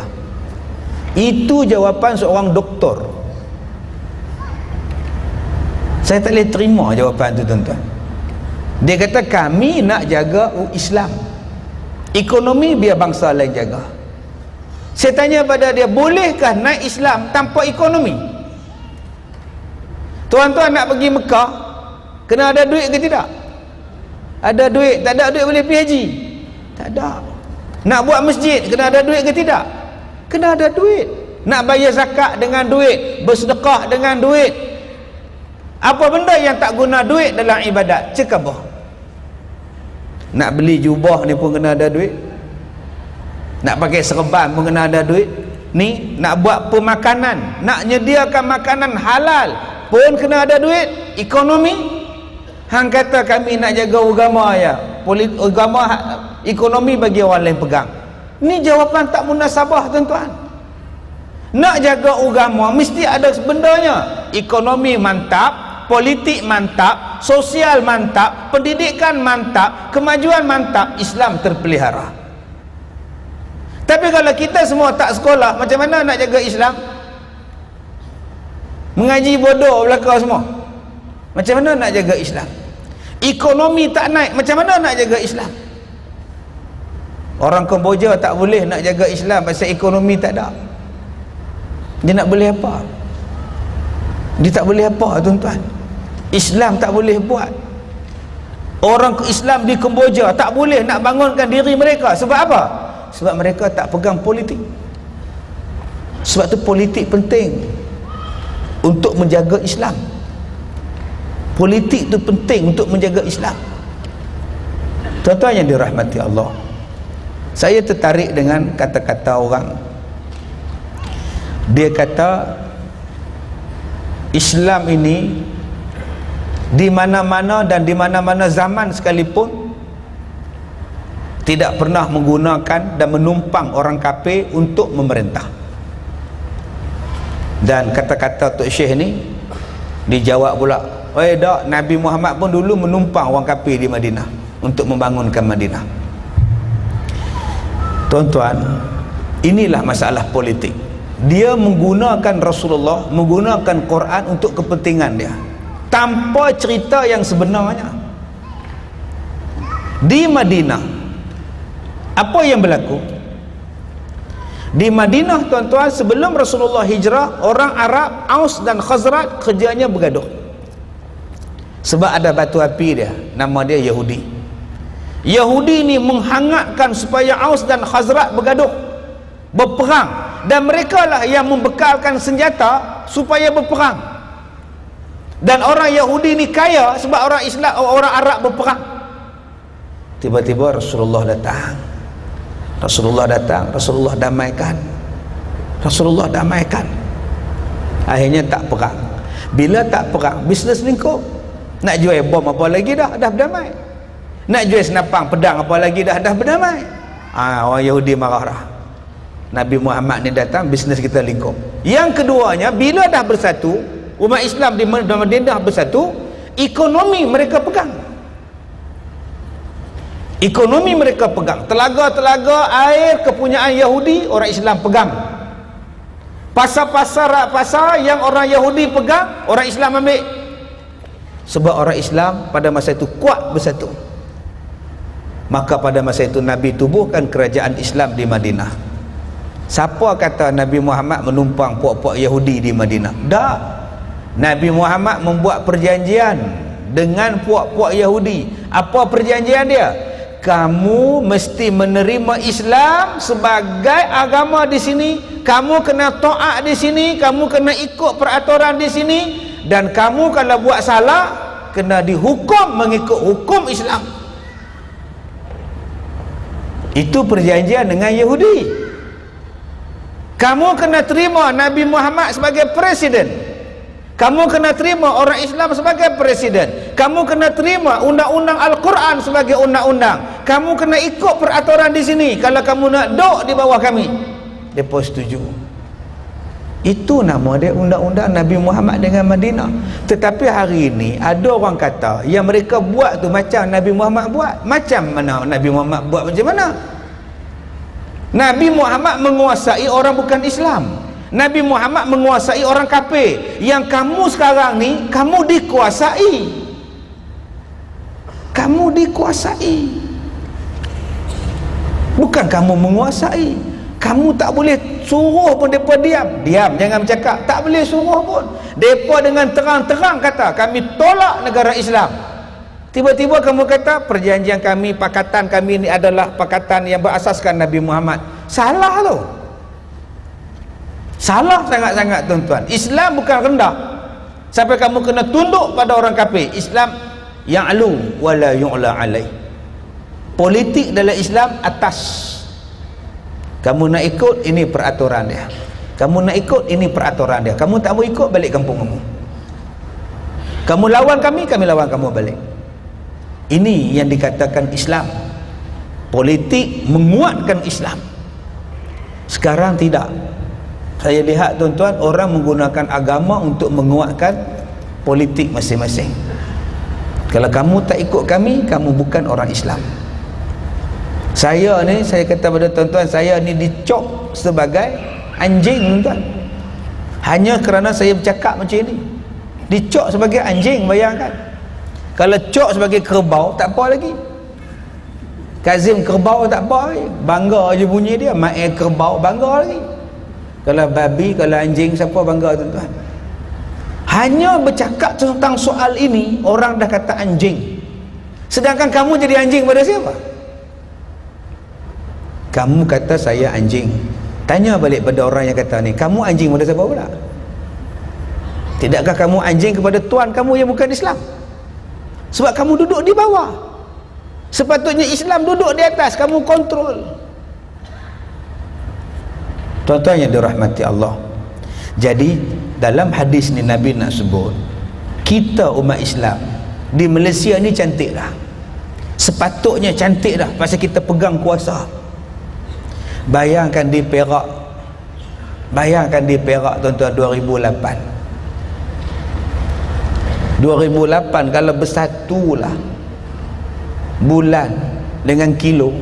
Itu jawapan seorang doktor. Saya tak boleh terima jawapan tu tuan-tuan. Dia kata kami nak jaga Islam, ekonomi biar bangsa lain jaga. Saya tanya pada dia, bolehkah naik Islam tanpa ekonomi? Tuan-tuan nak pergi Mekah, kena ada duit ke tidak? Ada duit. Tak ada duit boleh pergi haji? Tak ada. Nak buat masjid, kena ada duit ke tidak? Kena ada duit. Nak bayar zakat dengan duit, bersedekah dengan duit. Apa benda yang tak guna duit dalam ibadat? Cakap apa? Nak beli jubah ni pun kena ada duit. Nak pakai serban pun kena ada duit. Ni nak buat pemakanan, nak nyediakan makanan halal pun kena ada duit. Ekonomi. Hang kata kami nak jaga agama ya. Agama, ekonomi bagi orang lain pegang. Ni jawapan tak munasabah tuan-tuan. Nak jaga agama mesti ada bendanya. Ekonomi mantap, politik mantap, sosial mantap, pendidikan mantap, kemajuan mantap, Islam terpelihara. Tapi kalau kita semua tak sekolah, macam mana nak jaga Islam? Mengaji bodoh belaka semua. Macam mana nak jaga Islam? Ekonomi tak naik, macam mana nak jaga Islam? Orang Kemboja tak boleh nak jaga Islam pasal ekonomi tak ada. Dia nak boleh apa? Dia tak boleh apa tuan-tuan? Islam tak boleh buat. Orang Islam di Kemboja tak boleh nak bangunkan diri mereka. Sebab apa? Sebab mereka tak pegang politik. Sebab tu politik penting untuk menjaga Islam. Politik tu penting untuk menjaga Islam. Tuan-tuan yang dirahmati Allah, saya tertarik dengan kata-kata orang. Dia kata Islam ini di mana-mana dan di mana-mana zaman sekalipun tidak pernah menggunakan dan menumpang orang kafir untuk memerintah. Dan kata-kata Tok Syekh ni dijawab pula, dak, Nabi Muhammad pun dulu menumpang orang kafir di Madinah untuk membangunkan Madinah. Tuan-tuan, inilah masalah politik. Dia menggunakan Rasulullah, menggunakan Quran untuk kepentingan dia, tanpa cerita yang sebenarnya. Di Madinah, apa yang berlaku? Di Madinah tuan-tuan, sebelum Rasulullah hijrah, orang Arab, Aus dan Khazraj kerjanya bergaduh. Sebab ada batu api dia, nama dia Yahudi. Yahudi ni menghangatkan supaya Aus dan Khazraj bergaduh, berperang, dan mereka lah yang membekalkan senjata supaya berperang. Dan orang Yahudi ni kaya sebab orang Islam, orang Arab berperang. Tiba-tiba Rasulullah datang, Rasulullah damaikan. Akhirnya tak perang. Bila tak perang, bisnes lingkup. Nak jual bom apa lagi dah berdamai. Nak jual senapang pedang apa lagi dah berdamai. Orang Yahudi marah dah. Nabi Muhammad ni datang, bisnes kita lingkup. Yang keduanya, bila dah bersatu, umat Islam di Madinah bersatu, ekonomi mereka pegang. Ekonomi mereka pegang. Telaga-telaga air kepunyaan Yahudi, orang Islam pegang. Pasar yang orang Yahudi pegang, orang Islam ambil. Sebab orang Islam pada masa itu kuat bersatu. Maka pada masa itu Nabi tubuhkan kerajaan Islam di Madinah. Siapa kata Nabi Muhammad menumpang puak-puak Yahudi di Madinah? Tak. Nabi Muhammad membuat perjanjian dengan puak-puak Yahudi. Apa perjanjian dia? Kamu mesti menerima Islam sebagai agama di sini, kamu kena taat di sini, kamu kena ikut peraturan di sini, dan kamu kalau buat salah kena dihukum mengikut hukum Islam. Itu perjanjian dengan Yahudi. Kamu kena terima Nabi Muhammad sebagai presiden, kamu kena terima orang Islam sebagai presiden, kamu kena terima undang-undang Al-Quran sebagai undang-undang, kamu kena ikut peraturan di sini. Kalau kamu nak duduk di bawah kami, mereka setuju. Itu nama dia undang-undang Nabi Muhammad dengan Madinah. Tetapi hari ini ada orang kata yang mereka buat tu macam Nabi Muhammad buat. Macam mana Nabi Muhammad buat? Macam mana? Nabi Muhammad menguasai orang bukan Islam. Nabi Muhammad menguasai orang kafir. Yang kamu sekarang ni, kamu dikuasai. Kamu dikuasai. Bukan kamu menguasai. Kamu tak boleh suruh pun mereka diam. Diam, jangan bercakap. Tak boleh suruh pun. Mereka dengan terang-terang kata, kami tolak negara Islam. Tiba-tiba kamu kata, perjanjian kami, pakatan kami ni adalah pakatan yang berasaskan Nabi Muhammad. Salah tu. Salah sangat-sangat tuan-tuan. Islam bukan rendah sampai kamu kena tunduk pada orang kafir. Islam ya'lu wala yu'la alai. Politik dalam Islam atas. Kamu nak ikut, ini peraturan dia. Kamu nak ikut, ini peraturan dia. Kamu tak mau ikut, balik kampung kamu. Kamu lawan kami, kami lawan kamu balik. Ini yang dikatakan Islam. Politik menguatkan Islam. Sekarang tidak. Saya lihat tuan-tuan, orang menggunakan agama untuk menguatkan politik masing-masing. Kalau kamu tak ikut kami, kamu bukan orang Islam. Saya ni, saya kata pada tuan-tuan, saya ni dicop sebagai anjing tuan-tuan. Hanya kerana saya bercakap macam ini. Dicop sebagai anjing, bayangkan. Kalau cop sebagai kerbau, tak apa lagi. Kazim kerbau tak apa lagi. Bangga je bunyi dia, Mae kerbau, bangga lagi. Kalau babi, kalau anjing, siapa bangga tuan-tuan? Hanya bercakap tentang soal ini, orang dah kata anjing. Sedangkan kamu jadi anjing pada siapa? Kamu kata saya anjing. Tanya balik pada orang yang kata ni, kamu anjing pada siapa pula? Tidakkah kamu anjing kepada Tuhan kamu yang bukan Islam? Sebab kamu duduk di bawah. Sepatutnya Islam duduk di atas, kamu kontrol. Tuan-tuan yang dirahmati Allah. Jadi dalam hadis ni Nabi nak sebut, kita umat Islam di Malaysia ni cantik dah. Sepatutnya cantik dah, pasal kita pegang kuasa. Bayangkan di Perak. Bayangkan di Perak tuan-tuan 2008 kalau bersatulah bulan dengan kilo,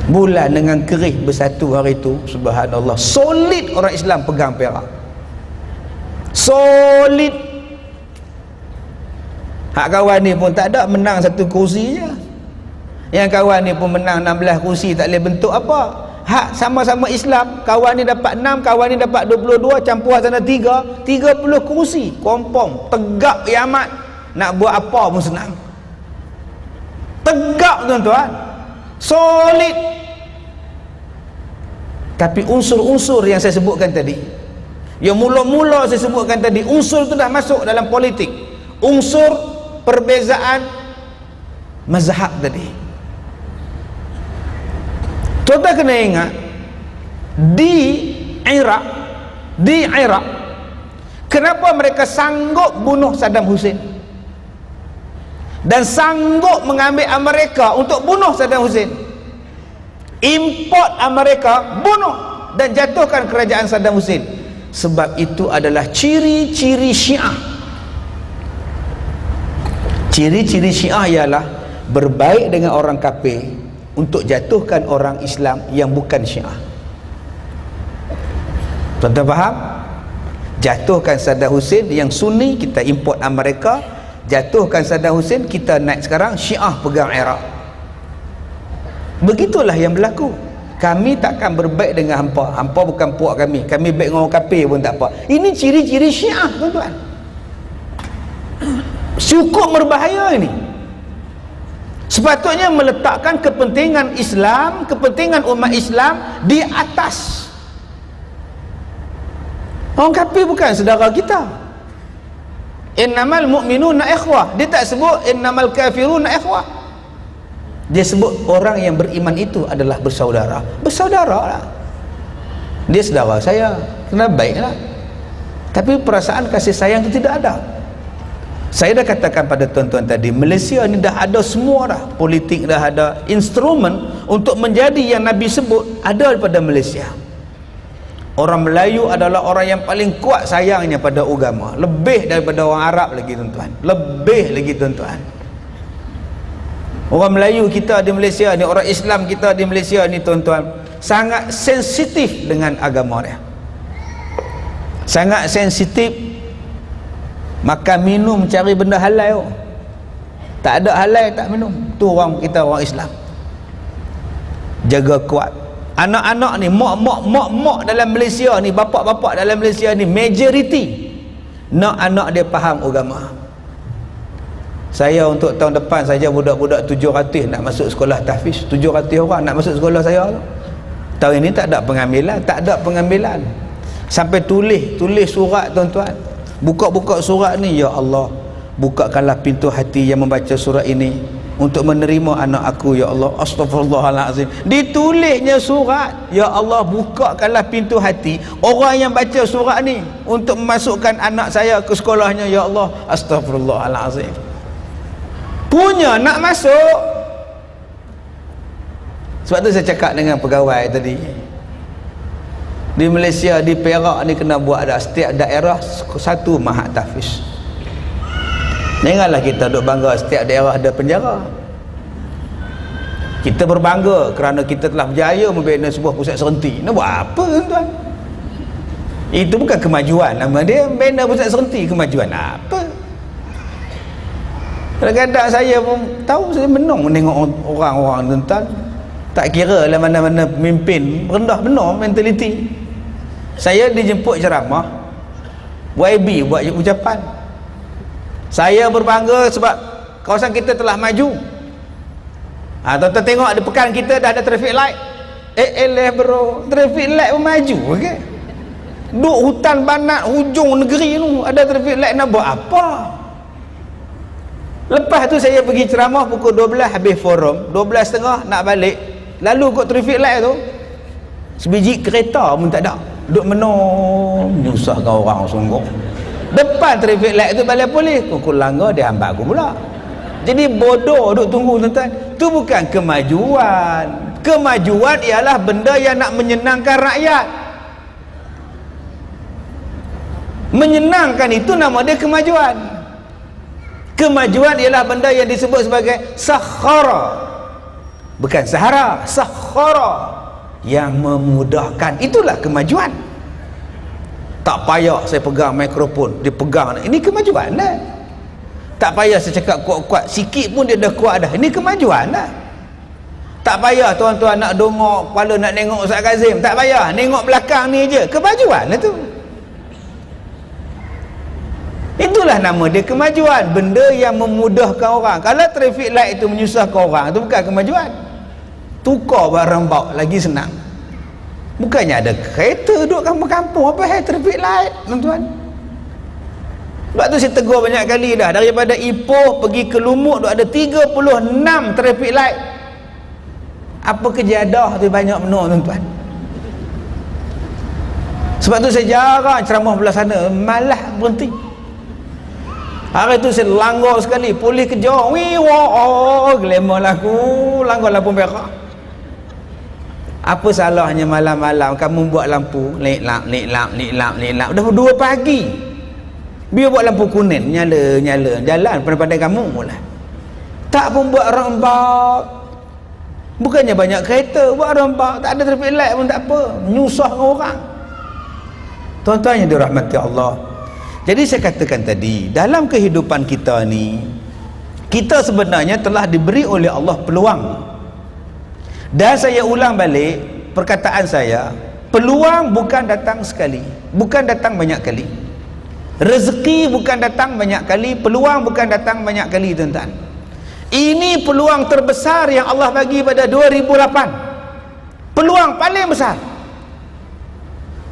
bulan dengan kerih bersatu hari itu, subhanallah, solid orang Islam pegang Perak, solid. Hak kawan ni pun tak ada, menang satu kursi je. Yang kawan ni pun menang 16 kursi, tak boleh bentuk apa. Hak sama-sama Islam, kawan ni dapat 6, kawan ni dapat 22, campur sana 3, 30 kursi, kompong, tegak kiamat. Nak buat apa pun senang. Tegak tuan-tuan, solid. Tapi unsur-unsur yang saya sebutkan tadi, yang mula-mula saya sebutkan tadi, unsur itu dah masuk dalam politik. Unsur perbezaan mazhab tadi. Tuan-tuan kena ingat, di Iraq, kenapa mereka sanggup bunuh Saddam Hussein dan sanggup mengambil Amerika untuk bunuh Saddam Hussein? import Amerika, bunuh dan jatuhkan kerajaan Saddam Hussein. Sebab itu adalah ciri-ciri Syiah. Ciri-ciri Syiah ialah berbaik dengan orang kafir untuk jatuhkan orang Islam yang bukan Syiah. Tuan-tuan faham? Jatuhkan Saddam Hussein yang Sunni, kita import Amerika. Jatuhkan Saddam Hussein, kita naik sekarang Syiah pegang Iraq. Begitulah yang berlaku. Kami takkan berbaik dengan hampa. Hampa bukan puak kami. Kami baik dengan orang kafir pun tak apa. Ini ciri-ciri Syiah, tuan-tuan. Cukup berbahaya ini. Sepatutnya meletakkan kepentingan Islam, kepentingan umat Islam di atas. Orang kafir bukan saudara kita. Innamal mu'minuna ikhwah. Dia tak sebut innamal kafiruna ikhwah. Dia sebut orang yang beriman itu adalah bersaudara. Bersaudara lah. Dia saudara saya, kena baiklah. Tapi perasaan kasih sayang itu tidak ada. Saya dah katakan pada tuan-tuan tadi, Malaysia ni dah ada semua dah. Politik dah ada, instrumen untuk menjadi yang Nabi sebut ada pada Malaysia. Orang Melayu adalah orang yang paling kuat sayangnya pada agama, lebih daripada orang Arab lagi, tuan-tuan. Lebih lagi, tuan-tuan. Orang Melayu kita di Malaysia ni, orang Islam kita di Malaysia ni, tuan-tuan, sangat sensitif dengan agama dia. Sangat sensitif. Makan minum cari benda halal. Tak ada halal tak minum. Tu orang kita, orang Islam. Jaga kuat. Anak-anak ni, mak dalam Malaysia ni, bapak-bapak dalam Malaysia ni, majoriti nak anak dia faham agama. Saya untuk tahun depan saja budak-budak 700 nak masuk sekolah tahfiz. 700 orang nak masuk sekolah saya. Tahun ini tak ada pengambilan, tak ada pengambilan. Sampai tulis surat, tuan-tuan. Buka-buka surat ni, ya Allah, bukakanlah pintu hati yang membaca surat ini untuk menerima anak aku, ya Allah. Astaghfirullahalazim. Ditulisnya surat, ya Allah, bukakanlah pintu hati orang yang baca surat ni untuk memasukkan anak saya ke sekolahnya, ya Allah. Astaghfirullahalazim. Punya nak masuk. Sebab tu saya cakap dengan pegawai tadi, di Malaysia, di Perak ni kena buat ada setiap daerah satu mahat tahfiz. Janganlah kita duk bangga setiap daerah ada penjara. Kita berbangga kerana kita telah berjaya membina sebuah pusat serenti. Nak buat apa, tuan-tuan? Itu bukan kemajuan nama dia. Bina pusat serenti, kemajuan apa? Kadang-kadang saya pun tahu, saya menang menengok orang-orang, tuan-tuan. Tak kira lah mana-mana pemimpin, rendah benar mentaliti. Saya dijemput ceramah, YB buat ucapan. Saya berbangga sebab kawasan kita telah maju. Tuan-tuan tengok di pekan kita dah ada traffic light. Bro, traffic light pun maju, okey. Duk hutan banat hujung negeri tu ada traffic light, nak buat apa? Lepas tu saya pergi ceramah pukul 12 habis forum, 12.30 nak balik. Lalu kot traffic light tu, sebiji kereta pun tak ada. Duk menom, menyusahkan orang sungguh. Depan traffic light tu balai polis, aku langgar dia hambat aku pula. Jadi bodoh duk tunggu, tuan-tuan. Tu bukan kemajuan. Kemajuan ialah benda yang nak menyenangkan rakyat. Menyenangkan itu nama dia kemajuan. Kemajuan ialah benda yang disebut sebagai sakhara. Bukan sahara, sakhara, yang memudahkan. Itulah kemajuan. Tak payah saya pegang mikrofon, dia pegang. Ini kemajuan dah. Tak payah saya cakap kuat-kuat, sikit pun dia dah kuat dah. Ini kemajuan dah. Tak payah tuan-tuan nak dongok kepala, nak nengok Ustaz Kazim. Tak payah, nengok belakang ni je. Kemajuan lah tu. Itulah nama dia kemajuan. Benda yang memudahkan orang. Kalau traffic light itu menyusahkan orang, itu bukan kemajuan. Tukar barang bawa lagi senang. Bukannya ada kereta duduk kampung-kampung, apa traffic light, tuan-tuan. Sebab tu saya tegur banyak kali dah. Daripada Ipoh pergi ke Lumut duk ada 36 traffic light. Apa kejadah tu banyak benar, tuan-tuan. Sebab tu saya jarang ceramah belah sana, malah berhenti. Hari tu saya langgar sekali, polis kejar, glamour lah aku, langgar lampu merah. Apa salahnya malam-malam kamu buat lampu lik-lap dah 2 pagi. Biar buat lampu kuning nyala jalan pandai-pandai kamu mula. Tak pun buat rombak. Bukannya banyak kereta buat rombak, tak ada traffic light pun tak apa, menyusahkan orang. Tuan-tuan yang dirahmati Allah. Jadi saya katakan tadi, dalam kehidupan kita ni, kita sebenarnya telah diberi oleh Allah peluang. Dan saya ulang balik perkataan saya, peluang bukan datang sekali, bukan datang banyak kali. Rezeki bukan datang banyak kali, peluang bukan datang banyak kali, tuan-tuan. Ini peluang terbesar yang Allah bagi pada 2008. Peluang paling besar.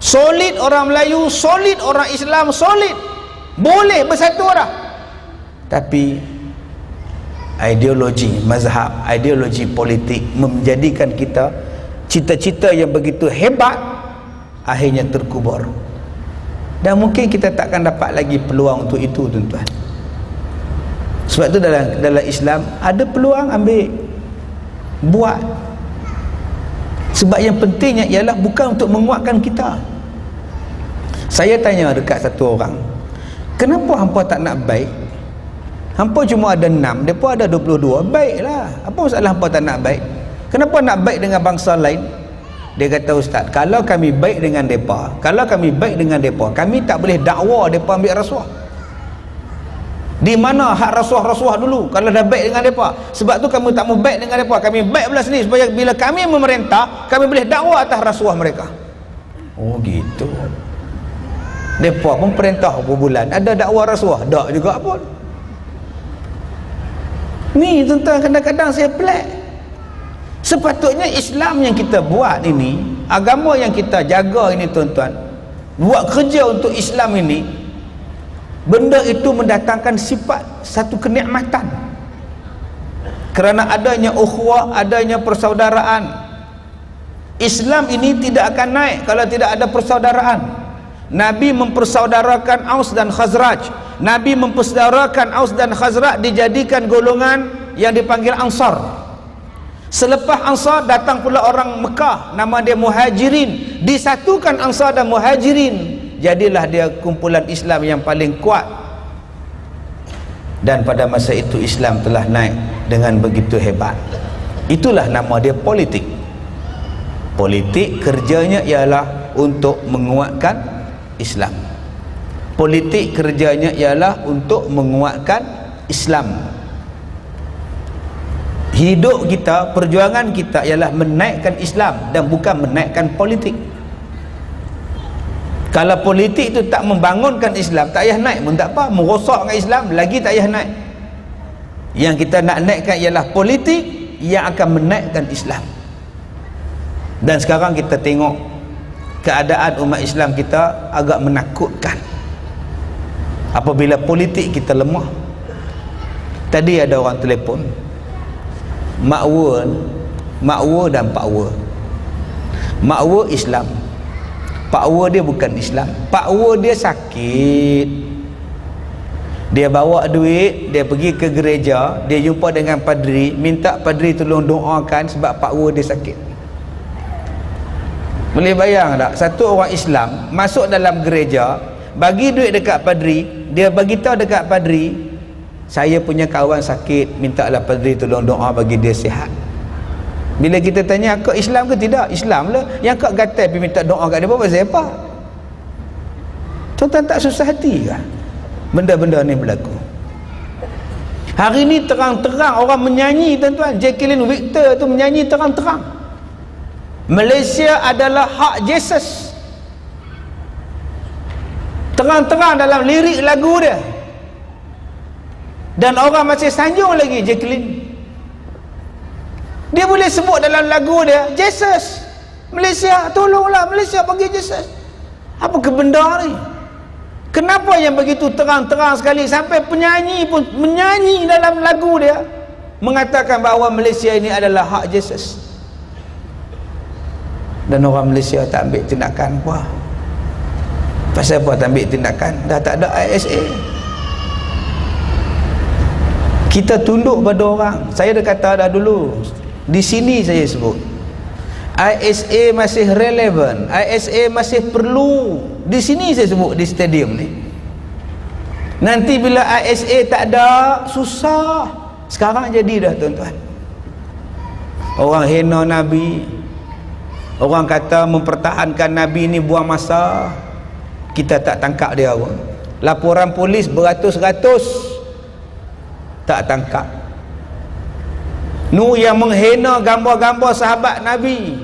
Solid orang Melayu, solid orang Islam, solid. Boleh bersatu dah. Tapi ideologi mazhab, ideologi politik menjadikan kita cita-cita yang begitu hebat akhirnya terkubur. Dan mungkin kita takkan dapat lagi peluang untuk itu, tuan-tuan. Sebab tu dalam Islam ada peluang, ambil, buat. Sebab yang pentingnya ialah bukan untuk menguatkan kita. Saya tanya dekat satu orang, kenapa hampa tak nak baik? Hampa cuma ada 6, mereka ada 22. Baiklah, apa masalah hampa tak nak baik? Kenapa nak baik dengan bangsa lain? Dia kata, Ustaz, kalau kami baik dengan mereka, kami tak boleh dakwa mereka ambil rasuah. Di mana hak rasuah-rasuah dulu kalau dah baik dengan mereka? Sebab tu kamu tak mau baik dengan mereka, kami baik belah sini supaya bila kami memerintah, kami boleh dakwa atas rasuah mereka. Oh gitu. Mereka pun perintah berapa bulan, ada dakwa rasuah? Tak juga pun. Ni tuan-tuan, kadang-kadang saya pelik. Sepatutnya Islam yang kita buat ini, agama yang kita jaga ini, tuan-tuan, buat kerja untuk Islam ini, benda itu mendatangkan sifat satu kenikmatan. Kerana adanya ukhuwah, adanya persaudaraan. Islam ini tidak akan naik kalau tidak ada persaudaraan. Nabi mempersaudarakan Aus dan Khazraj. Nabi mempersaudarakan Aus dan Khazraj, dijadikan golongan yang dipanggil Ansar. Selepas Ansar datang pula orang Mekah, nama dia Muhajirin. Disatukan Ansar dan Muhajirin, jadilah dia kumpulan Islam yang paling kuat. Dan pada masa itu Islam telah naik dengan begitu hebat. Itulah nama dia politik. Politik kerjanya ialah untuk menguatkan Islam. Politik kerjanya ialah untuk menguatkan Islam. Hidup kita, perjuangan kita ialah menaikkan Islam dan bukan menaikkan politik. Kalau politik itu tak membangunkan Islam, tak payah naik pun tak apa. Merosakkan Islam lagi tak payah naik. Yang kita nak naikkan ialah politik yang akan menaikkan Islam. Dan sekarang kita tengok keadaan umat Islam kita agak menakutkan apabila politik kita lemah. Tadi ada orang telefon, makwa dan pakwa. Makwa Islam, pakwa dia bukan Islam. Pakwa dia sakit, dia bawa duit, dia pergi ke gereja, dia jumpa dengan padri, minta padri tolong doakan sebab pakwa dia sakit. Boleh bayang tak, satu orang Islam masuk dalam gereja, bagi duit dekat padri, dia bagi tahu dekat padri, saya punya kawan sakit, mintalah padri tolong doa bagi dia sihat. Bila kita tanya, kau Islam ke tidak? Islam lah. Yang kau gatal pergi minta doa kat dia, buat siapa? Tuan-tuan tak susah hati ke benda-benda ni berlaku? Hari ni terang-terang orang menyanyi, tuan-tuan. Jacqueline Victor tu menyanyi terang-terang, Malaysia adalah hak Jesus. Terang-terang dalam lirik lagu dia. Dan orang masih sanjung lagi Jacqueline. Dia boleh sebut dalam lagu dia, Jesus, Malaysia, tolonglah Malaysia bagi Jesus. Apa kebenda ni? Kenapa yang begitu terang-terang sekali sampai penyanyi pun menyanyi dalam lagu dia mengatakan bahawa Malaysia ini adalah hak Jesus? Dan orang Malaysia tak ambil tindakan apa? Pasal apa tak ambil tindakan? Dah tak ada ISA. Kita tunduk pada orang. Saya dah kata dah dulu, di sini saya sebut, ISA masih relevan, ISA masih perlu. Di sini saya sebut, di stadium ni. Nanti bila ISA tak ada, susah. Sekarang jadi dah tuan-tuan. Orang hina Nabi, orang kata mempertahankan Nabi ni buang masa, kita tak tangkap dia pun. Laporan polis beratus-ratus, tak tangkap. Nu yang menghina gambar-gambar sahabat Nabi,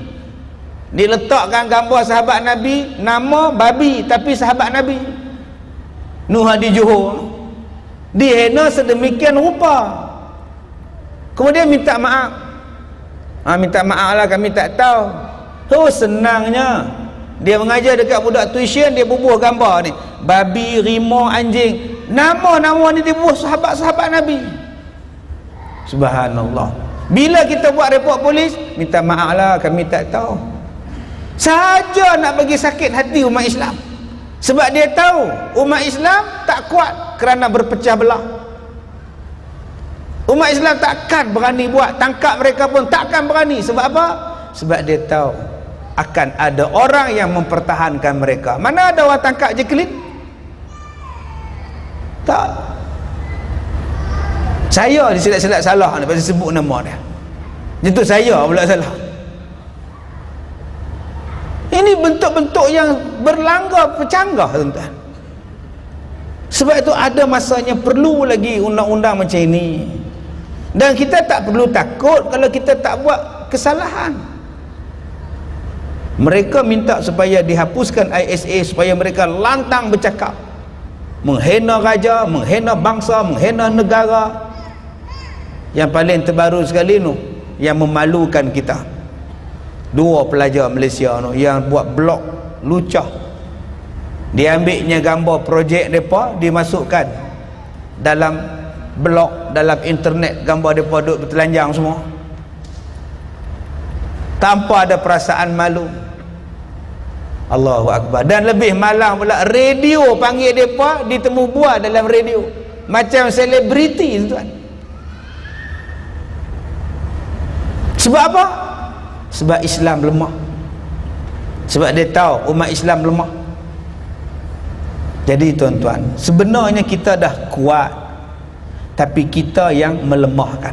diletakkan gambar sahabat Nabi, nama babi tapi sahabat Nabi. Nuh di Johor dihina sedemikian rupa, kemudian minta maaf. Minta maaf lah, kami tak tahu. Senangnya dia mengajar dekat budak tuition, dia bubuh gambar ni, babi, rimau, anjing, nama-nama ni dia bubuh sahabat-sahabat Nabi. Subhanallah. Bila kita buat report polis, minta maaf lah, kami tak tahu. Saja nak bagi sakit hati umat Islam, sebab dia tahu umat Islam tak kuat kerana berpecah belah. Umat Islam takkan berani buat, tangkap mereka pun takkan berani. Sebab apa? Sebab dia tahu akan ada orang yang mempertahankan mereka. Mana ada orang tangkap Jacqueline? Tak. Saya disilap-silap salah ni pasal sebut nama dia. Itu saya pula salah. Ini bentuk-bentuk yang berlanggar, bercanggah tuan-tuan. Sebab itu ada masanya perlu lagi undang-undang macam ini. Dan kita tak perlu takut kalau kita tak buat kesalahan. Mereka minta supaya dihapuskan ISA, supaya mereka lantang bercakap, menghina raja, menghina bangsa, menghina negara. Yang paling terbaru sekali tu, yang memalukan kita, 2 pelajar Malaysia tu yang buat blog lucah. Dia ambilnya gambar projek mereka, dimasukkan dalam blog, dalam internet, gambar mereka duduk bertelanjang semua, tanpa ada perasaan malu. Allahu Akbar. Dan lebih malang pula, radio panggil mereka, ditemu buah dalam radio, macam selebriti tuan. Sebab apa? Sebab Islam lemah. Sebab dia tahu umat Islam lemah. Jadi tuan-tuan, sebenarnya kita dah kuat, tapi kita yang melemahkan.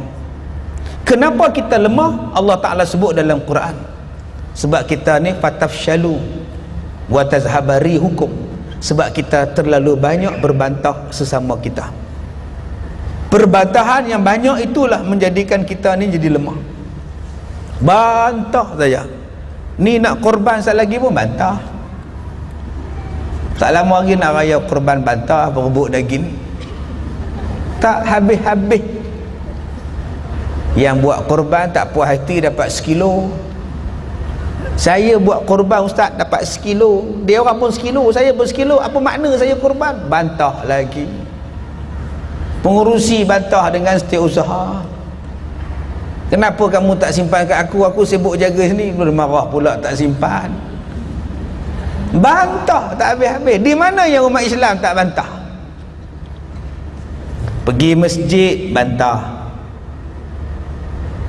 Kenapa kita lemah? Allah Ta'ala sebut dalam Quran, sebab kita ni fatafshalu wa tazhabari hukum. Sebab kita terlalu banyak berbantah sesama kita. Perbantahan yang banyak itulah menjadikan kita ni jadi lemah. Bantah saja. Ni nak korban sekali lagi pun bantah. Tak lama lagi nak raya korban, bantah, berebut daging. Tak habis-habis. Yang buat korban tak puas hati dapat 1 kilo. Saya buat korban ustaz dapat 1 kilo, dia orang pun 1 kilo, saya pun 1 kilo. Apa makna saya korban? Bantah lagi. Pengurusi bantah dengan setiausaha. Kenapa kamu tak simpan kat aku? Aku sibuk jaga sini. Dia marah pula tak simpan. Bantah tak habis-habis. Di mana yang umat Islam tak bantah? Pergi masjid, bantah.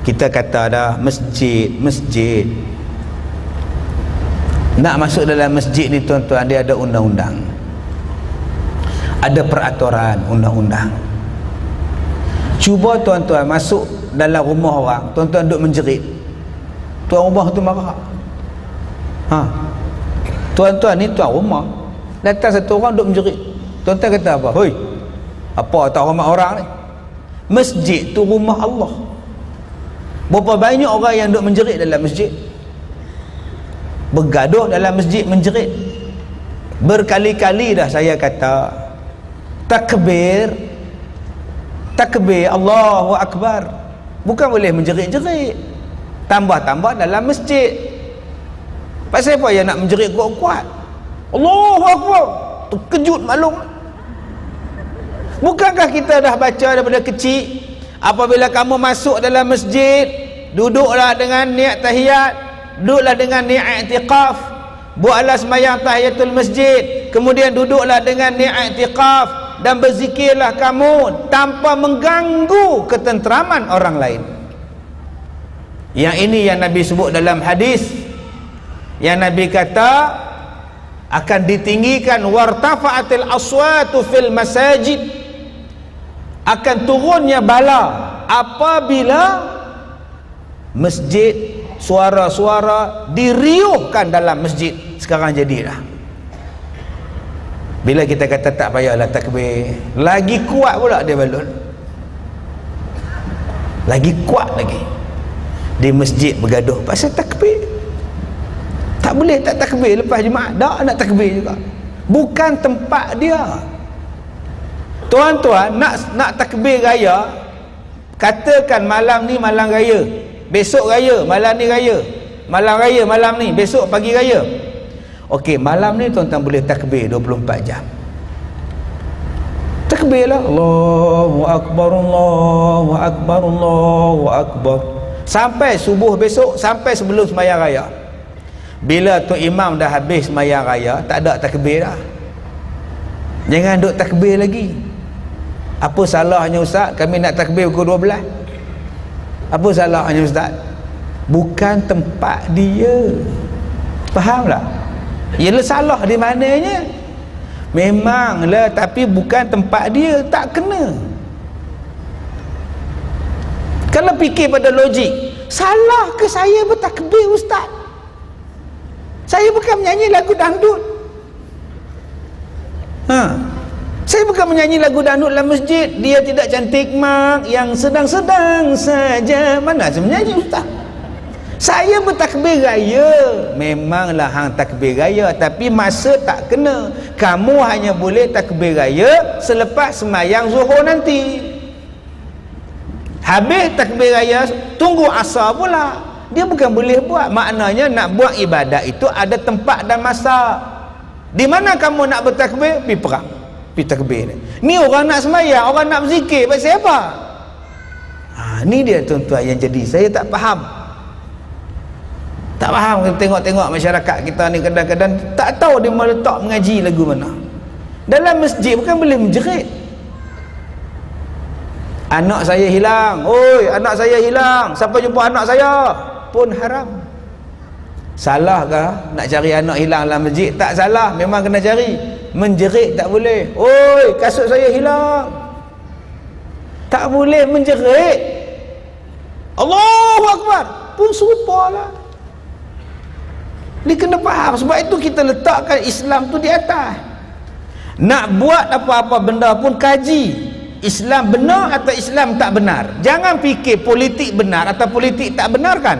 Kita kata dah, masjid. Nak masuk dalam masjid ni tuan-tuan, dia ada undang-undang, ada peraturan undang-undang. Cuba tuan-tuan masuk dalam rumah orang, tuan-tuan duduk menjerit, tuan rumah tu marah. Tuan-tuan ni tuan rumah, datang satu orang duduk menjerit, tuan-tuan kata apa? Hoi, apa tak hormat orang ni? Masjid tu rumah Allah. Berapa banyak orang yang duduk menjerit dalam masjid, bergaduh dalam masjid menjerit. Berkali-kali dah saya kata, takbir Allahu Akbar, bukan boleh menjerit-jerit, tambah-tambah dalam masjid. Pasal apa yang nak menjerit kuat-kuat? Allahu Akbar, terkejut maklum. Bukankah kita dah baca daripada kecil, apabila kamu masuk dalam masjid, duduklah dengan niat tahiyat, duduklah dengan niat i'tikaf, buatlah sembahyang tahiyatul masjid, kemudian duduklah dengan niat i'tikaf, dan berzikirlah kamu tanpa mengganggu ketenteraman orang lain. Yang ini yang Nabi sebut dalam hadis, yang Nabi kata akan ditinggikan, wartafa'atil aswatu fil masajid, akan turunnya bala apabila masjid, suara-suara diriuhkan dalam masjid. Sekarang jadilah, bila kita kata tak payahlah takbir, lagi kuat pula dia balun, lagi kuat lagi di masjid bergaduh pasal takbir. Tak boleh tak takbir lepas jemaah, tak nak takbir juga, bukan tempat dia. Tuan-tuan nak takbir raya, katakan malam ni malam raya, besok raya, malam ni raya, malam raya malam ni, besok pagi raya. Okey, malam ni tuan-tuan boleh takbir 24 jam. Takbirlah, Allahu Akbar, Allahu Akbar, Allahu Akbar, sampai subuh besok, sampai sebelum sembahyang raya. Bila tu imam dah habis sembahyang raya, tak ada takbir dah. Jangan duk takbir lagi. Apa salahnya ustaz kami nak takbir pukul 12? Apa salahnya ustaz? Bukan tempat dia. Faham tak? Ialah salah di mananya? Memanglah, tapi bukan tempat dia, tak kena. Kalau fikir pada logik, salah ke saya bertakbir ustaz? Saya bukan menyanyi lagu dangdut. Saya bukan menyanyi lagu dangdut dalam masjid. Dia tidak cantik mak, yang sedang-sedang saja. Mana saya menyanyi ustaz? Saya bertakbir raya. Memanglah hang takbir raya, tapi masa tak kena. Kamu hanya boleh takbir raya selepas sembahyang zuhur nanti. Habis takbir raya, tunggu asar pula. Dia bukan boleh buat. Maknanya nak buat ibadat itu ada tempat dan masa. Di mana kamu nak bertakbir? Pergi perang, pergi takbir. Ni orang nak sembahyang, orang nak berzikir, pasal apa? Ni dia tuan-tuan yang jadi saya tak faham. Tak faham. Kita tengok-tengok masyarakat kita ni kadang-kadang tak tahu dia meletak mengaji lagu mana. Dalam masjid bukan boleh menjerit. Anak saya hilang, oi anak saya hilang, siapa jumpa anak saya? Pun haram. Salah ke nak cari anak hilang dalam masjid? Tak salah, memang kena cari. Menjerit tak boleh. Oi kasut saya hilang, tak boleh menjerit. Allahu Akbar pun serupalah. Dia kena faham. Sebab itu kita letakkan Islam tu di atas. Nak buat apa-apa benda pun kaji, Islam benar atau Islam tak benar. Jangan fikir politik benar atau politik tak benar kan.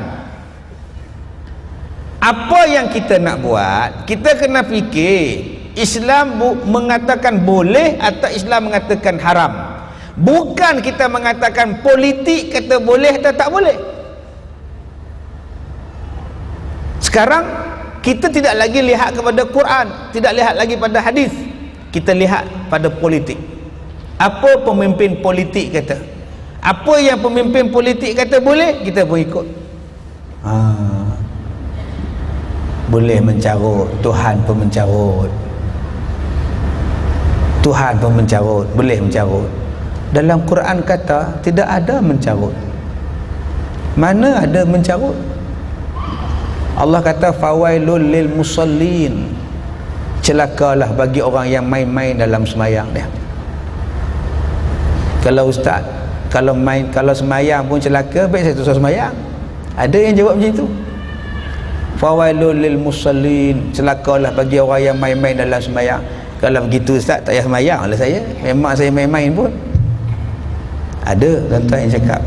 Apa yang kita nak buat, kita kena fikir Islam mengatakan boleh atau Islam mengatakan haram. Bukan kita mengatakan politik kata boleh atau tak boleh. Sekarang kita tidak lagi lihat kepada Quran, tidak lihat lagi pada hadis, kita lihat pada politik. Apa pemimpin politik kata, apa yang pemimpin politik kata boleh, kita pun ikut. Boleh mencarut, Tuhan pun mencarut, Tuhan pun mencarut, boleh mencarut. Dalam Quran kata tidak ada mencarut. Mana ada mencarut? Allah kata fawailul lil musallin, celakalah bagi orang yang main-main dalam sembahyang dia. Kalau ustaz, kalau sembahyang pun celaka, baik saya terus sembahyang. Ada yang jawab macam itu. Fawailul lil musallin, celakalah bagi orang yang main-main dalam sembahyang. Kalau begitu ustaz, tak payah sembahyang lah saya. Memang saya main-main pun. Ada tuan-tuan yang cakap.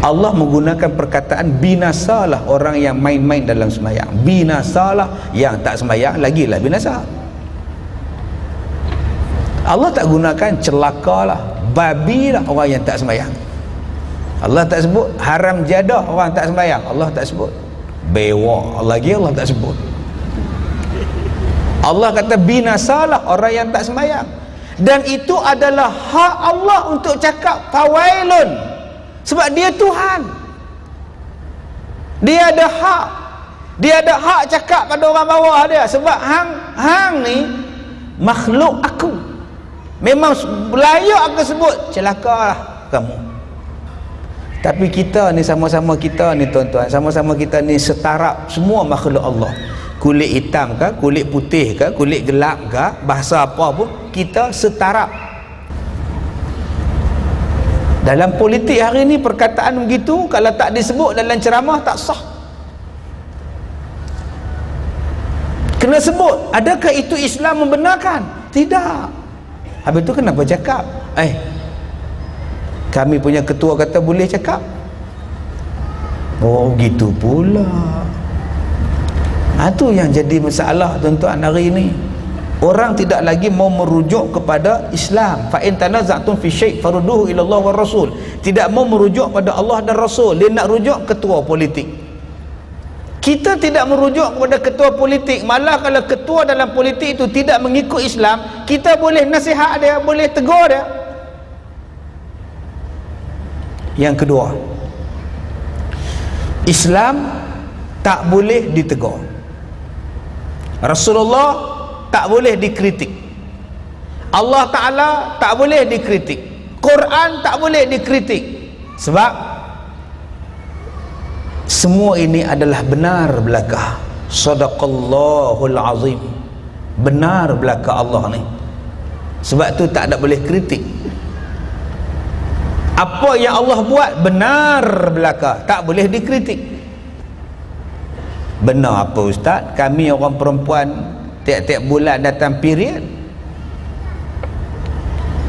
Allah menggunakan perkataan binasalah orang yang main-main dalam sembahyang. Binasalah yang tak sembahyang, lagilah binasa. Allah tak gunakan celakalah, babilah orang yang tak sembahyang. Allah tak sebut haram jadah orang tak sembahyang. Allah tak sebut. Bewak lagi Allah tak sebut. Allah kata binasalah orang yang tak sembahyang. Dan itu adalah hak Allah untuk cakap fawailun. Sebab dia Tuhan, dia ada hak, dia ada hak cakap pada orang bawah dia. Sebab hang ni makhluk aku, memang layak aku sebut celakalah kamu. Tapi kita ni sama-sama kita ni tuan-tuan, sama-sama kita ni setara semua makhluk Allah. Kulit hitam ke, kulit putih ke, kulit gelap ke, bahasa apa pun, kita setara. Dalam politik hari ni perkataan begitu kalau tak disebut dalam ceramah tak sah. Kena sebut. Adakah itu Islam membenarkan? Tidak. Habis tu kenapa cakap? Kami punya ketua kata boleh cakap. Oh gitu pula. Itu yang jadi masalah tuan-tuan hari ini. Orang tidak lagi mau merujuk kepada Islam. Fa in tanaza'tum fi syai' farudduhu ila Allah war Rasul. Tidak mau merujuk pada Allah dan Rasul. Dia nak rujuk ketua politik. Kita tidak merujuk kepada ketua politik. Malah kalau ketua dalam politik itu tidak mengikut Islam, kita boleh nasihat dia, boleh tegur dia. Yang kedua, Islam tak boleh ditegur. Rasulullah tak boleh dikritik. Allah Ta'ala tak boleh dikritik. Quran tak boleh dikritik. Sebab semua ini adalah benar belaka. Sadaqallahul azim. Benar belaka Allah ni. Sebab tu tak ada boleh kritik. Apa yang Allah buat benar belaka, tak boleh dikritik. Benar apa ustaz? Kami orang perempuan tiap-tiap bulan datang period.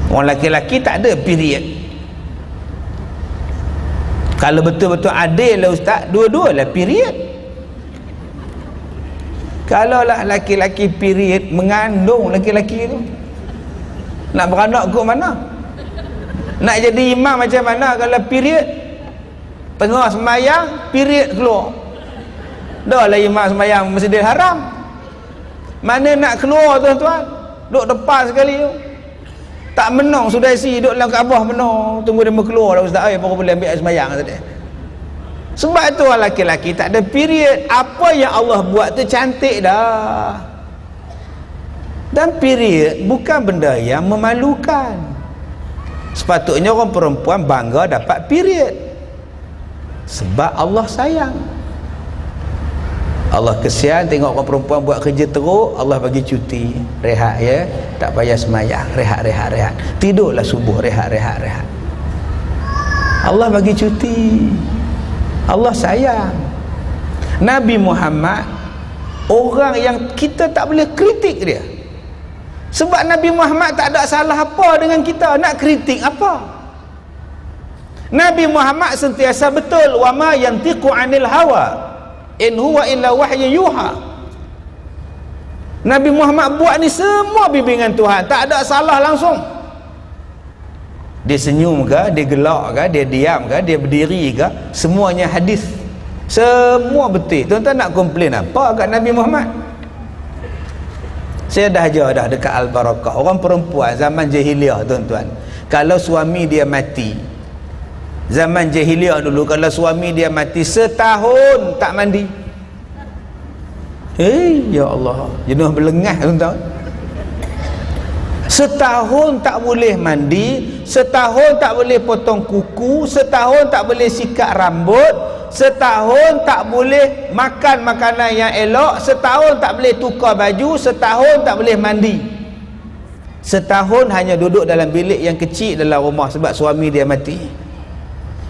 Orang lelaki tak ada period. Kalau betul-betul adil lah ustaz, dua-dualah period. Kalaulah laki-laki period mengandung laki-laki tu, nak beranak ke mana? Nak jadi imam macam mana kalau period? Tengah semayang period keluar. Dah lah imam semayang Masjidil Haram. Mana nak keluar tuan-tuan? Duduk depan sekali tu. Tak menang sudah isi duduk dalam Kaabah menang. Tunggu dia keluar dah ustaz. Baru boleh ambil semayang tadi. Sebab tu orang laki-laki tak ada period. Apa yang Allah buat tu cantik dah. Dan period bukan benda yang memalukan. Sepatutnya orang perempuan bangga dapat period. Sebab Allah sayang. Allah kesian tengok orang perempuan buat kerja teruk, Allah bagi cuti, rehat ya, tak payah semayang, rehat. Tidurlah subuh, rehat. Allah bagi cuti. Allah sayang. Nabi Muhammad orang yang kita tak boleh kritik dia. Sebab Nabi Muhammad tak ada salah apa dengan kita, nak kritik apa? Nabi Muhammad sentiasa betul, wa ma yantiqu 'anil hawa in huwa illa wahyu yuha. Nabi Muhammad buat ni semua bimbingan Tuhan, tak ada salah langsung. Dia senyum ke, dia gelak ke, dia diam ke, dia berdiri ke, semuanya hadis, semua betul. Tuan-tuan nak komplain apa kat Nabi Muhammad? Saya dah dekat Al-Barakah, orang perempuan zaman jahiliah tuan-tuan, kalau suami dia mati, zaman jahiliah dulu, kalau suami dia mati setahun tak mandi. Ya Allah, jenuh berlengah tuan-tuan. Setahun tak boleh mandi, setahun tak boleh potong kuku, setahun tak boleh sikat rambut, setahun tak boleh makan makanan yang elok, setahun tak boleh tukar baju, setahun tak boleh mandi. Setahun hanya duduk dalam bilik yang kecil dalam rumah sebab suami dia mati.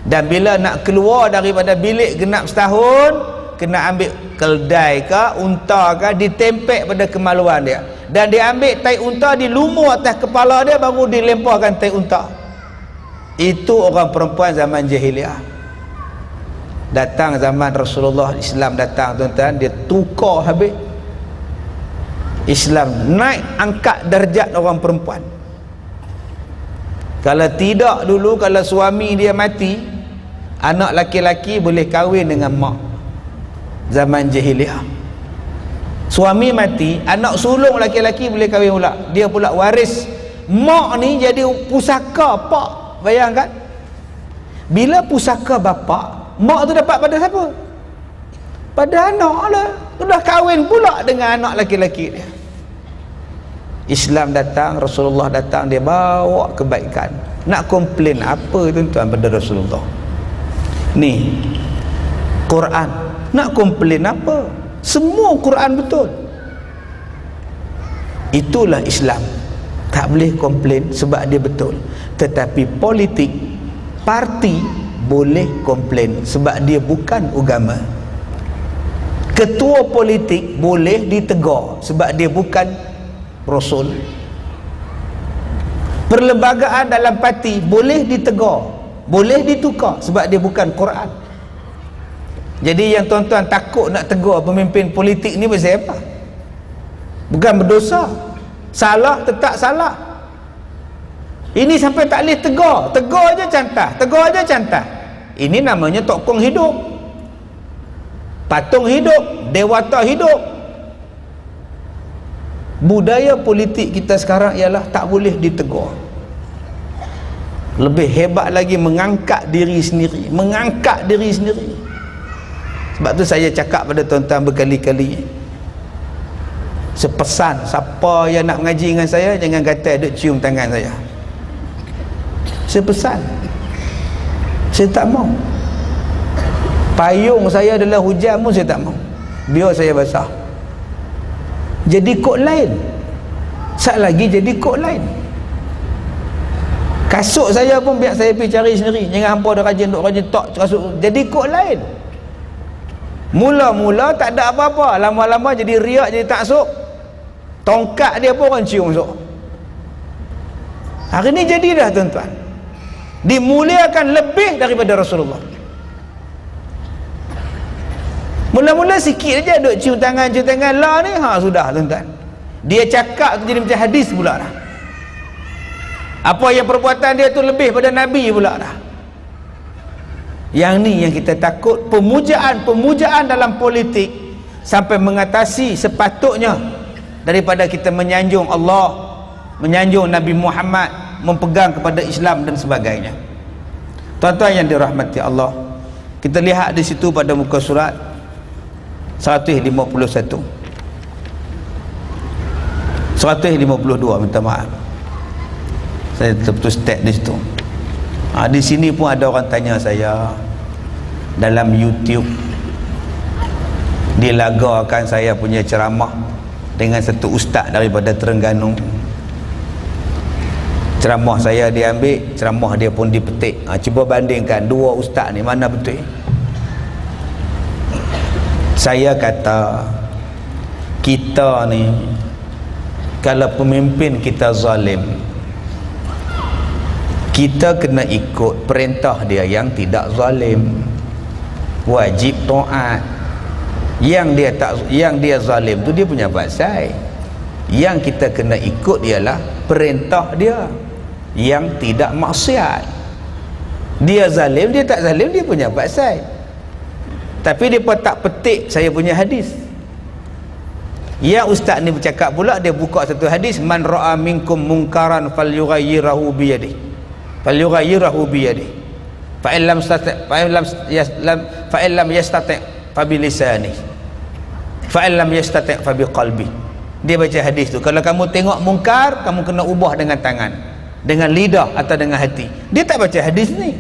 Dan bila nak keluar daripada bilik genap setahun, kena ambil keldai ke, unta ke, ditempek pada kemaluan dia. Dan dia ambil tai unta, dilumur atas kepala dia, baru dilemparkan tai unta. Itu orang perempuan zaman jahiliah. Datang zaman Rasulullah, Islam datang tuan-tuan, dia tukar habis. Islam naik angkat darjat orang perempuan. Kalau tidak dulu, kalau suami dia mati, anak laki-laki boleh kahwin dengan mak. Zaman jahiliah, suami mati, anak sulung laki-laki boleh kahwin pula. Dia pula waris mak ni, jadi pusaka pak. Bayangkan, bila pusaka bapak, mak tu dapat pada siapa? Pada anak lah. Dah kahwin pula dengan anak laki-laki dia. Islam datang, Rasulullah datang, dia bawa kebaikan. Nak komplain apa tuan-tuan pada Rasulullah? Ni Quran, nak komplain apa? Semua Quran betul. Itulah Islam. Tak boleh komplain sebab dia betul. Tetapi politik, parti boleh komplain sebab dia bukan agama. Ketua politik boleh ditegur sebab dia bukan Rasul. Perlembagaan dalam parti boleh ditegur, boleh ditukar sebab dia bukan Quran. Jadi yang tuan-tuan takut nak tegur pemimpin politik ni pasal apa? Bukan berdosa. Salah tetap salah. Ini sampai tak boleh tegur. Tegur je cantah, tegur je cantah. Ini namanya tokong hidup, patung hidup, dewata hidup. Budaya politik kita sekarang ialah tak boleh ditegur. Lebih hebat lagi mengangkat diri sendiri, mengangkat diri sendiri. Sebab tu saya cakap pada tuan-tuan berkali-kali, sepesan, siapa yang nak mengaji dengan saya jangan kata duk cium tangan saya. Sepesan, saya tak mau. Payung saya adalah hujan pun saya tak mau, biar saya basah. Jadi kod lain, sat lagi jadi kod lain. Kasut saya pun biar saya pergi cari sendiri, jangan hampa dah rajin duk rajin tok kasut, jadi kod lain. Mula-mula tak ada apa-apa, lama-lama jadi riak, jadi taksub. Tongkat dia pun orang cium sok. Hari ni jadi dah tuan-tuan, dimuliakan lebih daripada Rasulullah. Mula-mula sikit aja duk cium tangan lah ni, sudah tuan-tuan. Dia cakap tu jadi macam hadis pula dah. Apa yang perbuatan dia tu lebih pada Nabi pula dah. Yang ni yang kita takut, pemujaan dalam politik sampai mengatasi sepatutnya daripada kita menyanjung Allah, menyanjung Nabi Muhammad, mempegang kepada Islam dan sebagainya. Tuan-tuan yang dirahmati Allah, kita lihat di situ pada muka surat 151, 152, minta maaf saya betul-betul step di situ. Di sini pun ada orang tanya saya dalam YouTube, dilagakan saya punya ceramah dengan satu ustaz daripada Terengganu. Ceramah saya diambil, ceramah dia pun dipetik. Cuba bandingkan dua ustaz ni, mana betul? Saya kata, kita ni kalau pemimpin kita zalim, kita kena ikut perintah dia yang tidak zalim, wajib taat. Yang dia zalim tu dia punya pasal. Yang kita kena ikut ialah perintah dia yang tidak maksiat. Dia zalim, dia tak zalim, dia punya pasal. Tapi dia pun tak petik saya punya hadis. Yang ustaz ni bercakap pula, dia buka satu hadis, man ra'a minkum munkaran falyughayyirhu biyadihi, falyughayyirhu biyadihi, fa in lam yastati' fa bilisanihi, fa in lam yastati' fa biqalbi. Dia baca hadis tu, kalau kamu tengok mungkar, kamu kena ubah dengan tangan, dengan lidah atau dengan hati. Dia tak baca hadis ni.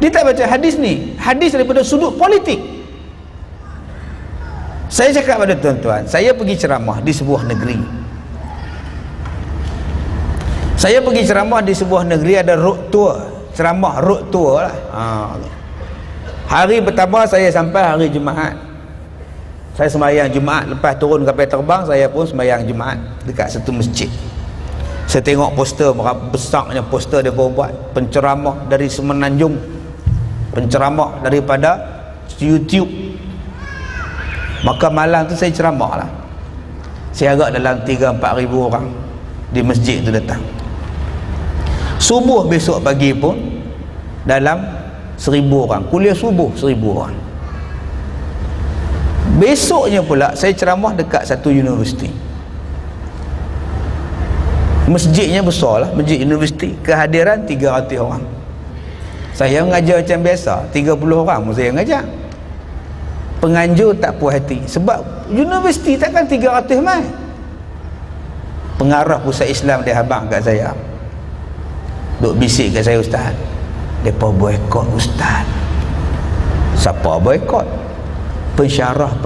Dia tak baca hadis ni. Hadis daripada sudut politik. Saya cakap pada tuan-tuan, saya pergi ceramah di sebuah negeri. Saya pergi ceramah di sebuah negeri, ada road tour, ceramah road tour lah. Hari pertama saya sampai hari Jumaat. Saya sembahyang Jumaat, lepas turun kapal terbang saya pun sembahyang Jumaat dekat satu masjid. Saya tengok poster, besarnya poster dia buat, penceramah dari Semenanjung, penceramah daripada YouTube. Maka malam tu saya ceramah lah. Saya agak dalam 3-4 ribu orang di masjid tu datang. Subuh besok pagi pun dalam 1000 orang, kuliah subuh 1000 orang. Besoknya pula saya ceramah dekat satu universiti. Masjidnya besar lah, masjid universiti, kehadiran 300 orang. Saya mengajar macam biasa, 30 orang pun saya mengajar. Penganjur tak puas hati sebab universiti takkan 300 mai. Pengarah pusat Islam dia habang kat saya, duk bisik kat saya, ustaz, Mereka boikot ustaz. Siapa boikot? Pensyarah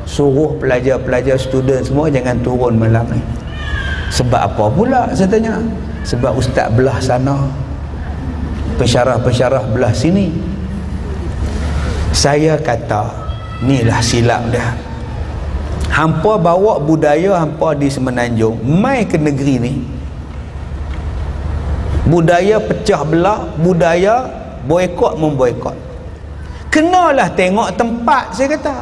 suruh pelajar-pelajar, student semua jangan turun malam ni. Sebab apa pula saya tanya? Sebab ustaz belah sana, pensyarah belah sini. Saya kata inilah silap dia. Hampa bawa budaya hampa di Semenanjung mai ke negeri ni, budaya pecah belah, budaya boikot memboikot. Kenalah tengok tempat. Saya kata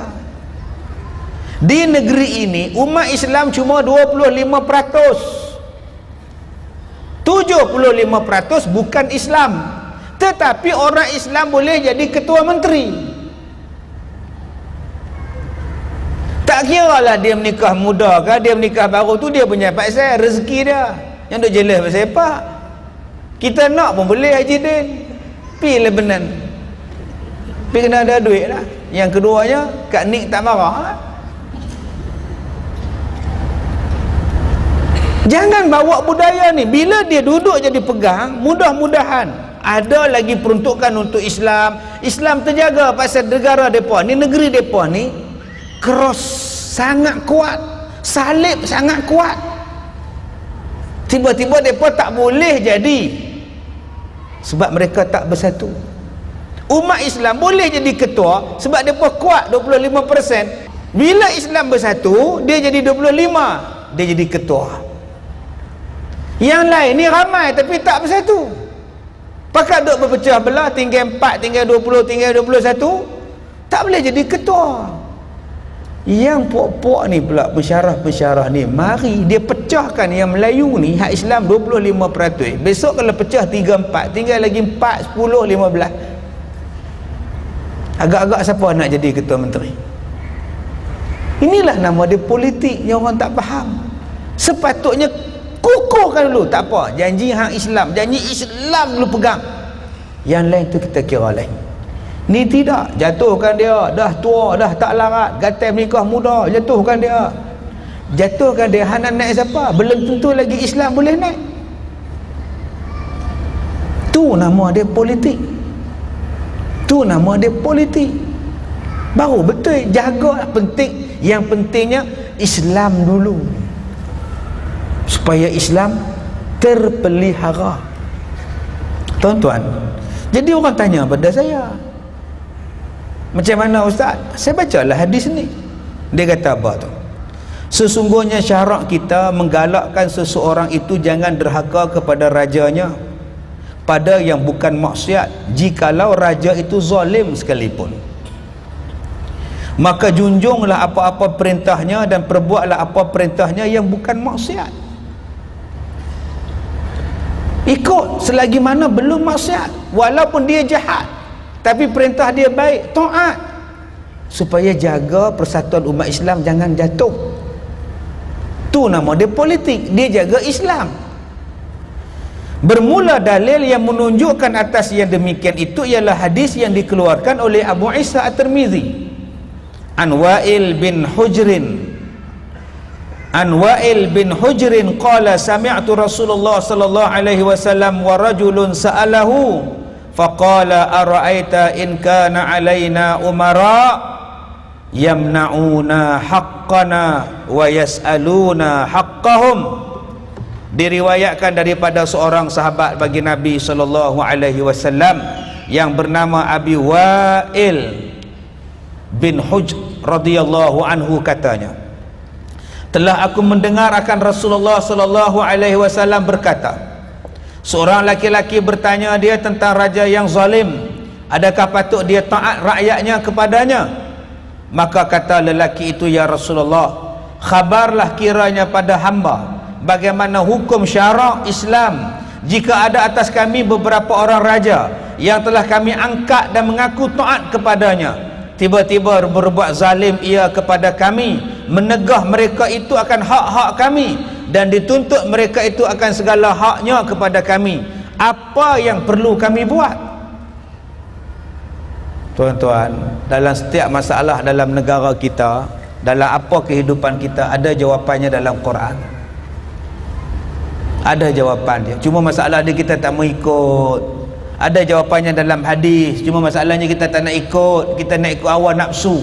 di negeri ini umat Islam cuma 25%. 75% bukan Islam, tetapi orang Islam boleh jadi ketua menteri. Tak kira lah dia menikah muda ke dia menikah baru, tu dia punya pasal rezeki dia. Yang duk jelas pasal apa? Kita nak pun boleh Haji Din, pilih benar, tapi kena ada duit lah. Yang keduanya Kak Nik tak marah lah. Jangan bawa budaya ni. Bila dia duduk jadi pegang, mudah-mudahan ada lagi peruntukan untuk Islam. Islam terjaga pasal negara mereka ni, negeri mereka ni keras sangat kuat, salib sangat kuat. Tiba-tiba mereka tak boleh jadi sebab mereka tak bersatu. Umat Islam boleh jadi ketua sebab mereka kuat 25%. Bila Islam bersatu, dia jadi 25, dia jadi ketua. Yang lain ni ramai tapi tak bersatu. Pakat duk berpecah belah, tinggal 4, tinggal 20, tinggal 21, tak boleh jadi ketua. Yang puak-puak ni pula, pensyarah-pensyarah ni, mari dia pecahkan yang Melayu ni, hak Islam 25%. Besok kalau pecah 3-4, tinggal lagi 4, 10, 15. Agak-agak siapa nak jadi ketua menteri? Inilah nama dia politik yang orang tak faham. Sepatutnya kukuhkan dulu, tak apa, janji hak Islam, janji Islam dulu pegang, yang lain tu kita kira lain. Ni tidak, jatuhkan dia, dah tua, dah tak larat, gatal menikah muda, jatuhkan dia. Jatuhkan dia, hana naik siapa? Belum tentu lagi Islam boleh naik. Tu nama dia politik. Tu nama dia politik. Baru betul jaga penting. Yang pentingnya Islam dulu, supaya Islam terpelihara. Tuan-tuan, jadi orang tanya pada saya, macam mana ustaz? Saya bacalah hadis ni. Dia kata apa tu? Sesungguhnya syarak kita menggalakkan seseorang itu jangan derhaka kepada rajanya pada yang bukan maksiat, jikalau raja itu zalim sekalipun. Maka junjunglah apa-apa perintahnya dan perbuatlah apa perintahnya yang bukan maksiat. Ikut selagi mana belum maksiat, walaupun dia jahat, tapi perintah dia baik, taat, supaya jaga persatuan umat Islam jangan jatuh. Tu nama dia politik, dia jaga Islam. Bermula dalil yang menunjukkan atas yang demikian itu ialah hadis yang dikeluarkan oleh Abu Isa At-Tirmizi an Wa'il bin Hujrin qala sami'tu Rasulullah sallallahu alaihi wasallam wa rajulun sa'alahu faqala ara'aita in kana alaina umara yamna'una haqqana wa yas'aluna haqqahum. Diriwayatkan daripada seorang sahabat bagi Nabi sallallahu alaihi wasallam yang bernama Abi Wa'il bin Hujr radhiyallahu anhu, katanya, telah aku mendengar akan Rasulullah sallallahu alaihi wasallam berkata, seorang laki-laki bertanya dia tentang raja yang zalim, adakah patut dia taat rakyatnya kepadanya? Maka kata lelaki itu, ya Rasulullah, khabarlah kiranya pada hamba bagaimana hukum syarak Islam jika ada atas kami beberapa orang raja yang telah kami angkat dan mengaku taat kepadanya, tiba-tiba berbuat zalim ia kepada kami, menegah mereka itu akan hak-hak kami dan dituntut mereka itu akan segala haknya kepada kami. Apa yang perlu kami buat? Tuan-tuan, dalam setiap masalah dalam negara kita, dalam apa kehidupan kita, ada jawapannya dalam Quran. Ada jawapan dia. Cuma masalah dia kita tak mau ikut. Ada jawapannya dalam hadis, cuma masalahnya kita tak nak ikut. Kita nak ikut hawa nafsu.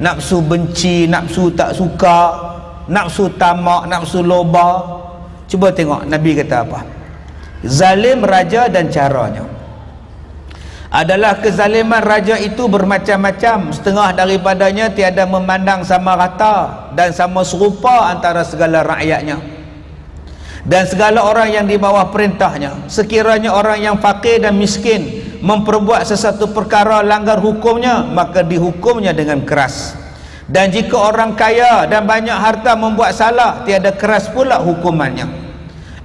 Nafsu benci, nafsu tak suka, nafsu tamak, nafsu loba. Cuba tengok Nabi kata apa. Zalim raja dan caranya adalah kezaliman raja itu bermacam-macam. Setengah daripadanya tiada memandang sama rata dan sama serupa antara segala rakyatnya dan segala orang yang di bawah perintahnya. Sekiranya orang yang fakir dan miskin memperbuat sesuatu perkara langgar hukumnya, maka dihukumnya dengan keras. Dan jika orang kaya dan banyak harta membuat salah, tiada keras pula hukumannya,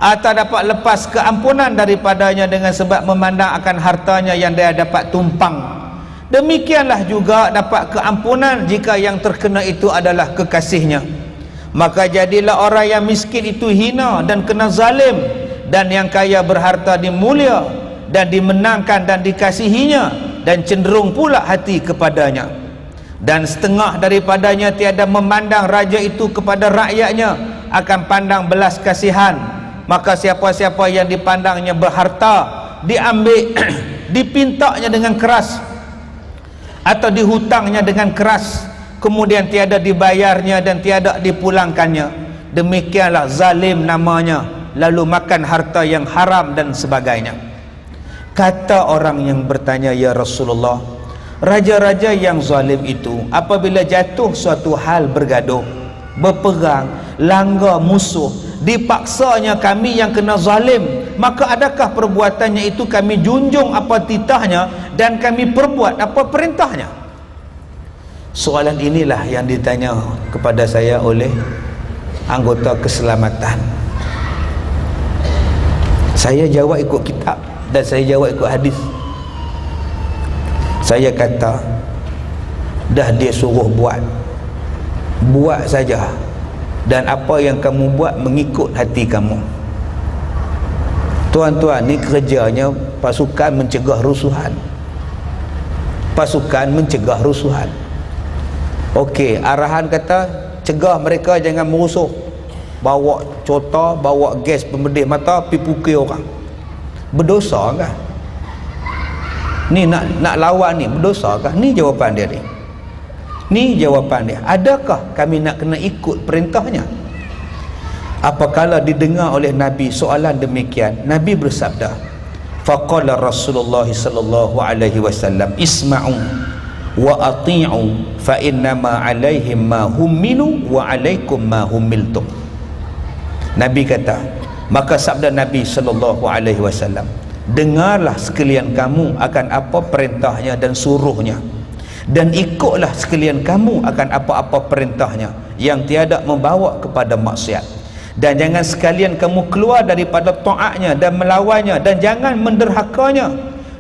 atau dapat lepas keampunan daripadanya dengan sebab memandang akan hartanya yang dia dapat tumpang. Demikianlah juga dapat keampunan jika yang terkena itu adalah kekasihnya. Maka jadilah orang yang miskin itu hina dan kena zalim, dan yang kaya berharta dimulia dan dimenangkan dan dikasihinya, dan cenderung pula hati kepadanya. Dan setengah daripadanya tiada memandang raja itu kepada rakyatnya akan pandang belas kasihan. Maka siapa-siapa yang dipandangnya berharta diambil dipintanya dengan keras atau dihutangnya dengan keras, kemudian tiada dibayarnya dan tiada dipulangkannya, demikianlah zalim namanya, lalu makan harta yang haram dan sebagainya. Kata orang yang bertanya, ya Rasulullah, raja-raja yang zalim itu apabila jatuh suatu hal bergaduh, berperang, langgar musuh, dipaksanya kami yang kena zalim, maka adakah perbuatannya itu kami junjung apa titahnya dan kami perbuat apa perintahnya? Soalan inilah yang ditanya kepada saya oleh anggota keselamatan. Saya jawab ikut kitab dan saya jawab ikut hadis. Saya kata, dah dia suruh buat, buat saja, dan apa yang kamu buat mengikut hati kamu. Tuan-tuan, ni kerjanya pasukan mencegah rusuhan. Pasukan mencegah rusuhan. Okey, arahan kata cegah mereka jangan merusuh, bawa cota, bawa gas pemedih mata, pergi pukul orang. Berdosa kah? Ni nak lawan ni berdosa kah? Ni jawapan dia ni. Ni jawapan dia. Adakah kami nak kena ikut perintahnya? Apakala didengar oleh Nabi soalan demikian, Nabi bersabda, faqala Rasulullah sallallahu alaihi wasallam, isma'u wa ati'u fa innama alaihim ma hummilu wa alaikum ma hummiltum. Nabi kata, maka sabda Nabi sallallahu alaihi wasallam, dengarlah sekalian kamu akan apa perintahnya dan suruhnya, dan ikutlah sekalian kamu akan apa-apa perintahnya yang tiada membawa kepada maksiat, dan jangan sekalian kamu keluar daripada taatnya dan melawannya, dan jangan menderhakanya,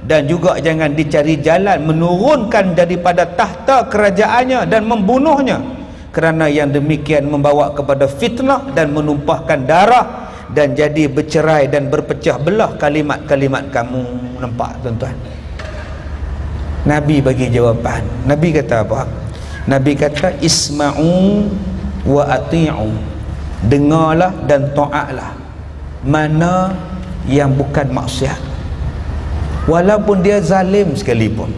dan juga jangan dicari jalan menurunkan daripada tahta kerajaannya dan membunuhnya, kerana yang demikian membawa kepada fitnah dan menumpahkan darah dan jadi bercerai dan berpecah belah kalimat-kalimat kamu. Nampak tuan-tuan? Nabi bagi jawapan. Nabi kata apa? Nabi kata, isma'u wa ati'u, dengarlah dan taatlah mana yang bukan maksiat, walaupun dia zalim sekalipun.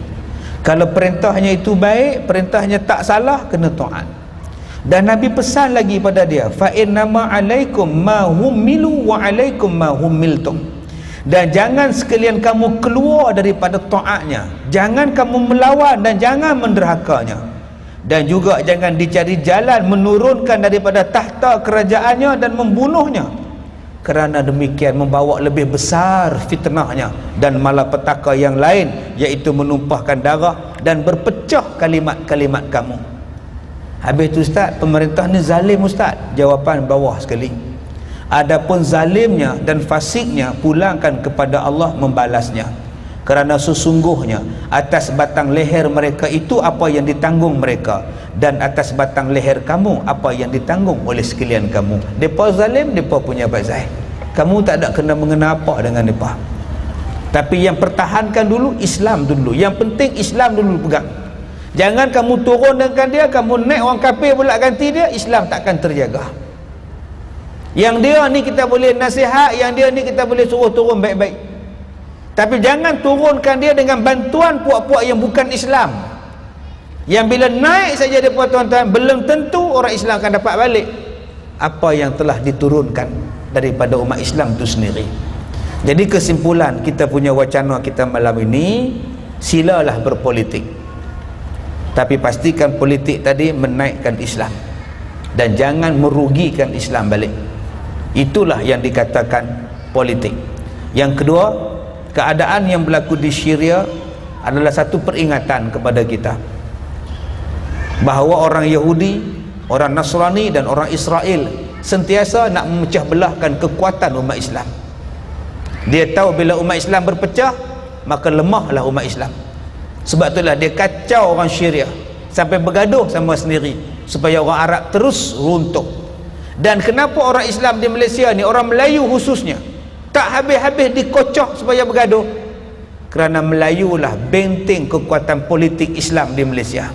Kalau perintahnya itu baik, perintahnya tak salah, kena taat. Dan Nabi pesan lagi pada dia, fa innama alaikum ma hummilu wa alaikum ma hummiltum, dan jangan sekalian kamu keluar daripada taatnya, jangan kamu melawan dan jangan menderhakanya, dan juga jangan dicari jalan menurunkan daripada tahta kerajaannya dan membunuhnya, kerana demikian membawa lebih besar fitnahnya dan malapetaka yang lain, iaitu menumpahkan darah dan berpecah kalimat-kalimat kamu. Habis itu, Ustaz, pemerintah ni zalim, Ustaz. Jawapan bawah sekali. Adapun zalimnya dan fasiknya, pulangkan kepada Allah membalasnya, kerana sesungguhnya atas batang leher mereka itu apa yang ditanggung mereka, dan atas batang leher kamu apa yang ditanggung oleh sekalian kamu. Depa zalim, depa punya bazai. Kamu tak ada kena mengena apa dengan depa. Tapi yang pertahankan dulu Islam dulu. Yang penting Islam dulu pegang. Jangan kamu turun dengan dia, kamu naik orang kafir pula ganti dia, Islam takkan terjaga. Yang dia ni kita boleh nasihat, yang dia ni kita boleh suruh turun baik-baik. Tapi jangan turunkan dia dengan bantuan puak-puak yang bukan Islam, yang bila naik saja dia, tuan-tuan, belum tentu orang Islam akan dapat balik apa yang telah diturunkan daripada umat Islam itu sendiri. Jadi kesimpulan kita punya wacana kita malam ini, silalah berpolitik, tapi pastikan politik tadi menaikkan Islam dan jangan merugikan Islam balik. Itulah yang dikatakan politik. Yang kedua, keadaan yang berlaku di Syria adalah satu peringatan kepada kita bahawa orang Yahudi, orang Nasrani dan orang Israel sentiasa nak memecah belahkan kekuatan umat Islam. Dia tahu bila umat Islam berpecah, maka lemahlah umat Islam. Sebab itulah dia kacau orang Syria sampai bergaduh sama sendiri supaya orang Arab terus runtuh. Dan kenapa orang Islam di Malaysia ni, orang Melayu khususnya, tak habis-habis dikocok supaya bergaduh? Kerana Melayu lah benteng kekuatan politik Islam di Malaysia.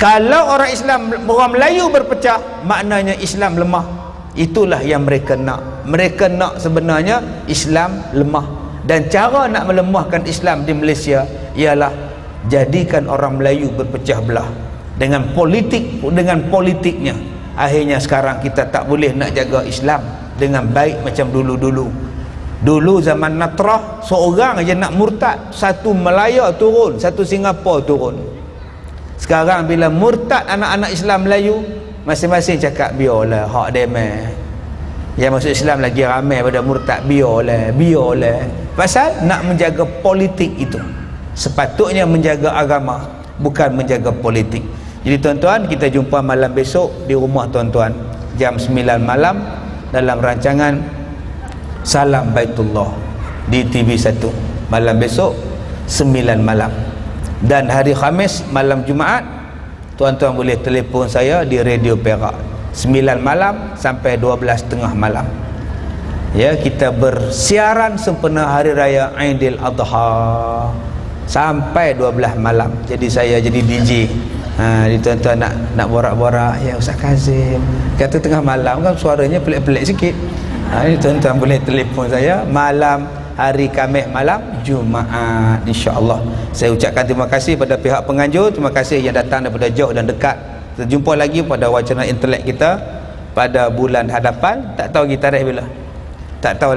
Kalau orang Islam, orang Melayu berpecah, maknanya Islam lemah. Itulah yang mereka nak. Mereka nak sebenarnya Islam lemah. Dan cara nak melemahkan Islam di Malaysia ialah jadikan orang Melayu berpecah belah dengan politik, dengan politiknya. Akhirnya sekarang kita tak boleh nak jaga Islam dengan baik macam dulu-dulu. Dulu zaman Natrah, seorang aja nak murtad, satu Melaya turun, satu Singapura turun. Sekarang bila murtad anak-anak Islam Melayu, masing-masing cakap biarlah hak demeh. Yang masuk Islam lagi ramai pada murtad, biarlah. Pasal nak menjaga politik itu. Sepatutnya menjaga agama, bukan menjaga politik. Jadi tuan-tuan, kita jumpa malam besok di rumah tuan-tuan jam 9 malam dalam rancangan Salam Baitullah di TV1 malam besok 9 malam. Dan hari Khamis malam Jumaat, tuan-tuan boleh telefon saya di Radio Perak 9 malam sampai 12.30 malam. Ya, kita bersiaran sempena hari raya Aidil Adha sampai 12 malam. Jadi saya jadi DJ. Jadi tuan-tuan nak borak-borak, ya Ustaz Kazim kata tengah malam kan suaranya pelik-pelik sikit. Ini tuan-tuan boleh telefon saya malam hari Khamis malam Jumaat, insya-Allah. Saya ucapkan terima kasih pada pihak penganjur, terima kasih yang datang daripada jauh dan dekat. Kita jumpa lagi pada wacana intelek kita pada bulan hadapan. Tak tahu kita tarikh bila, tak tahu.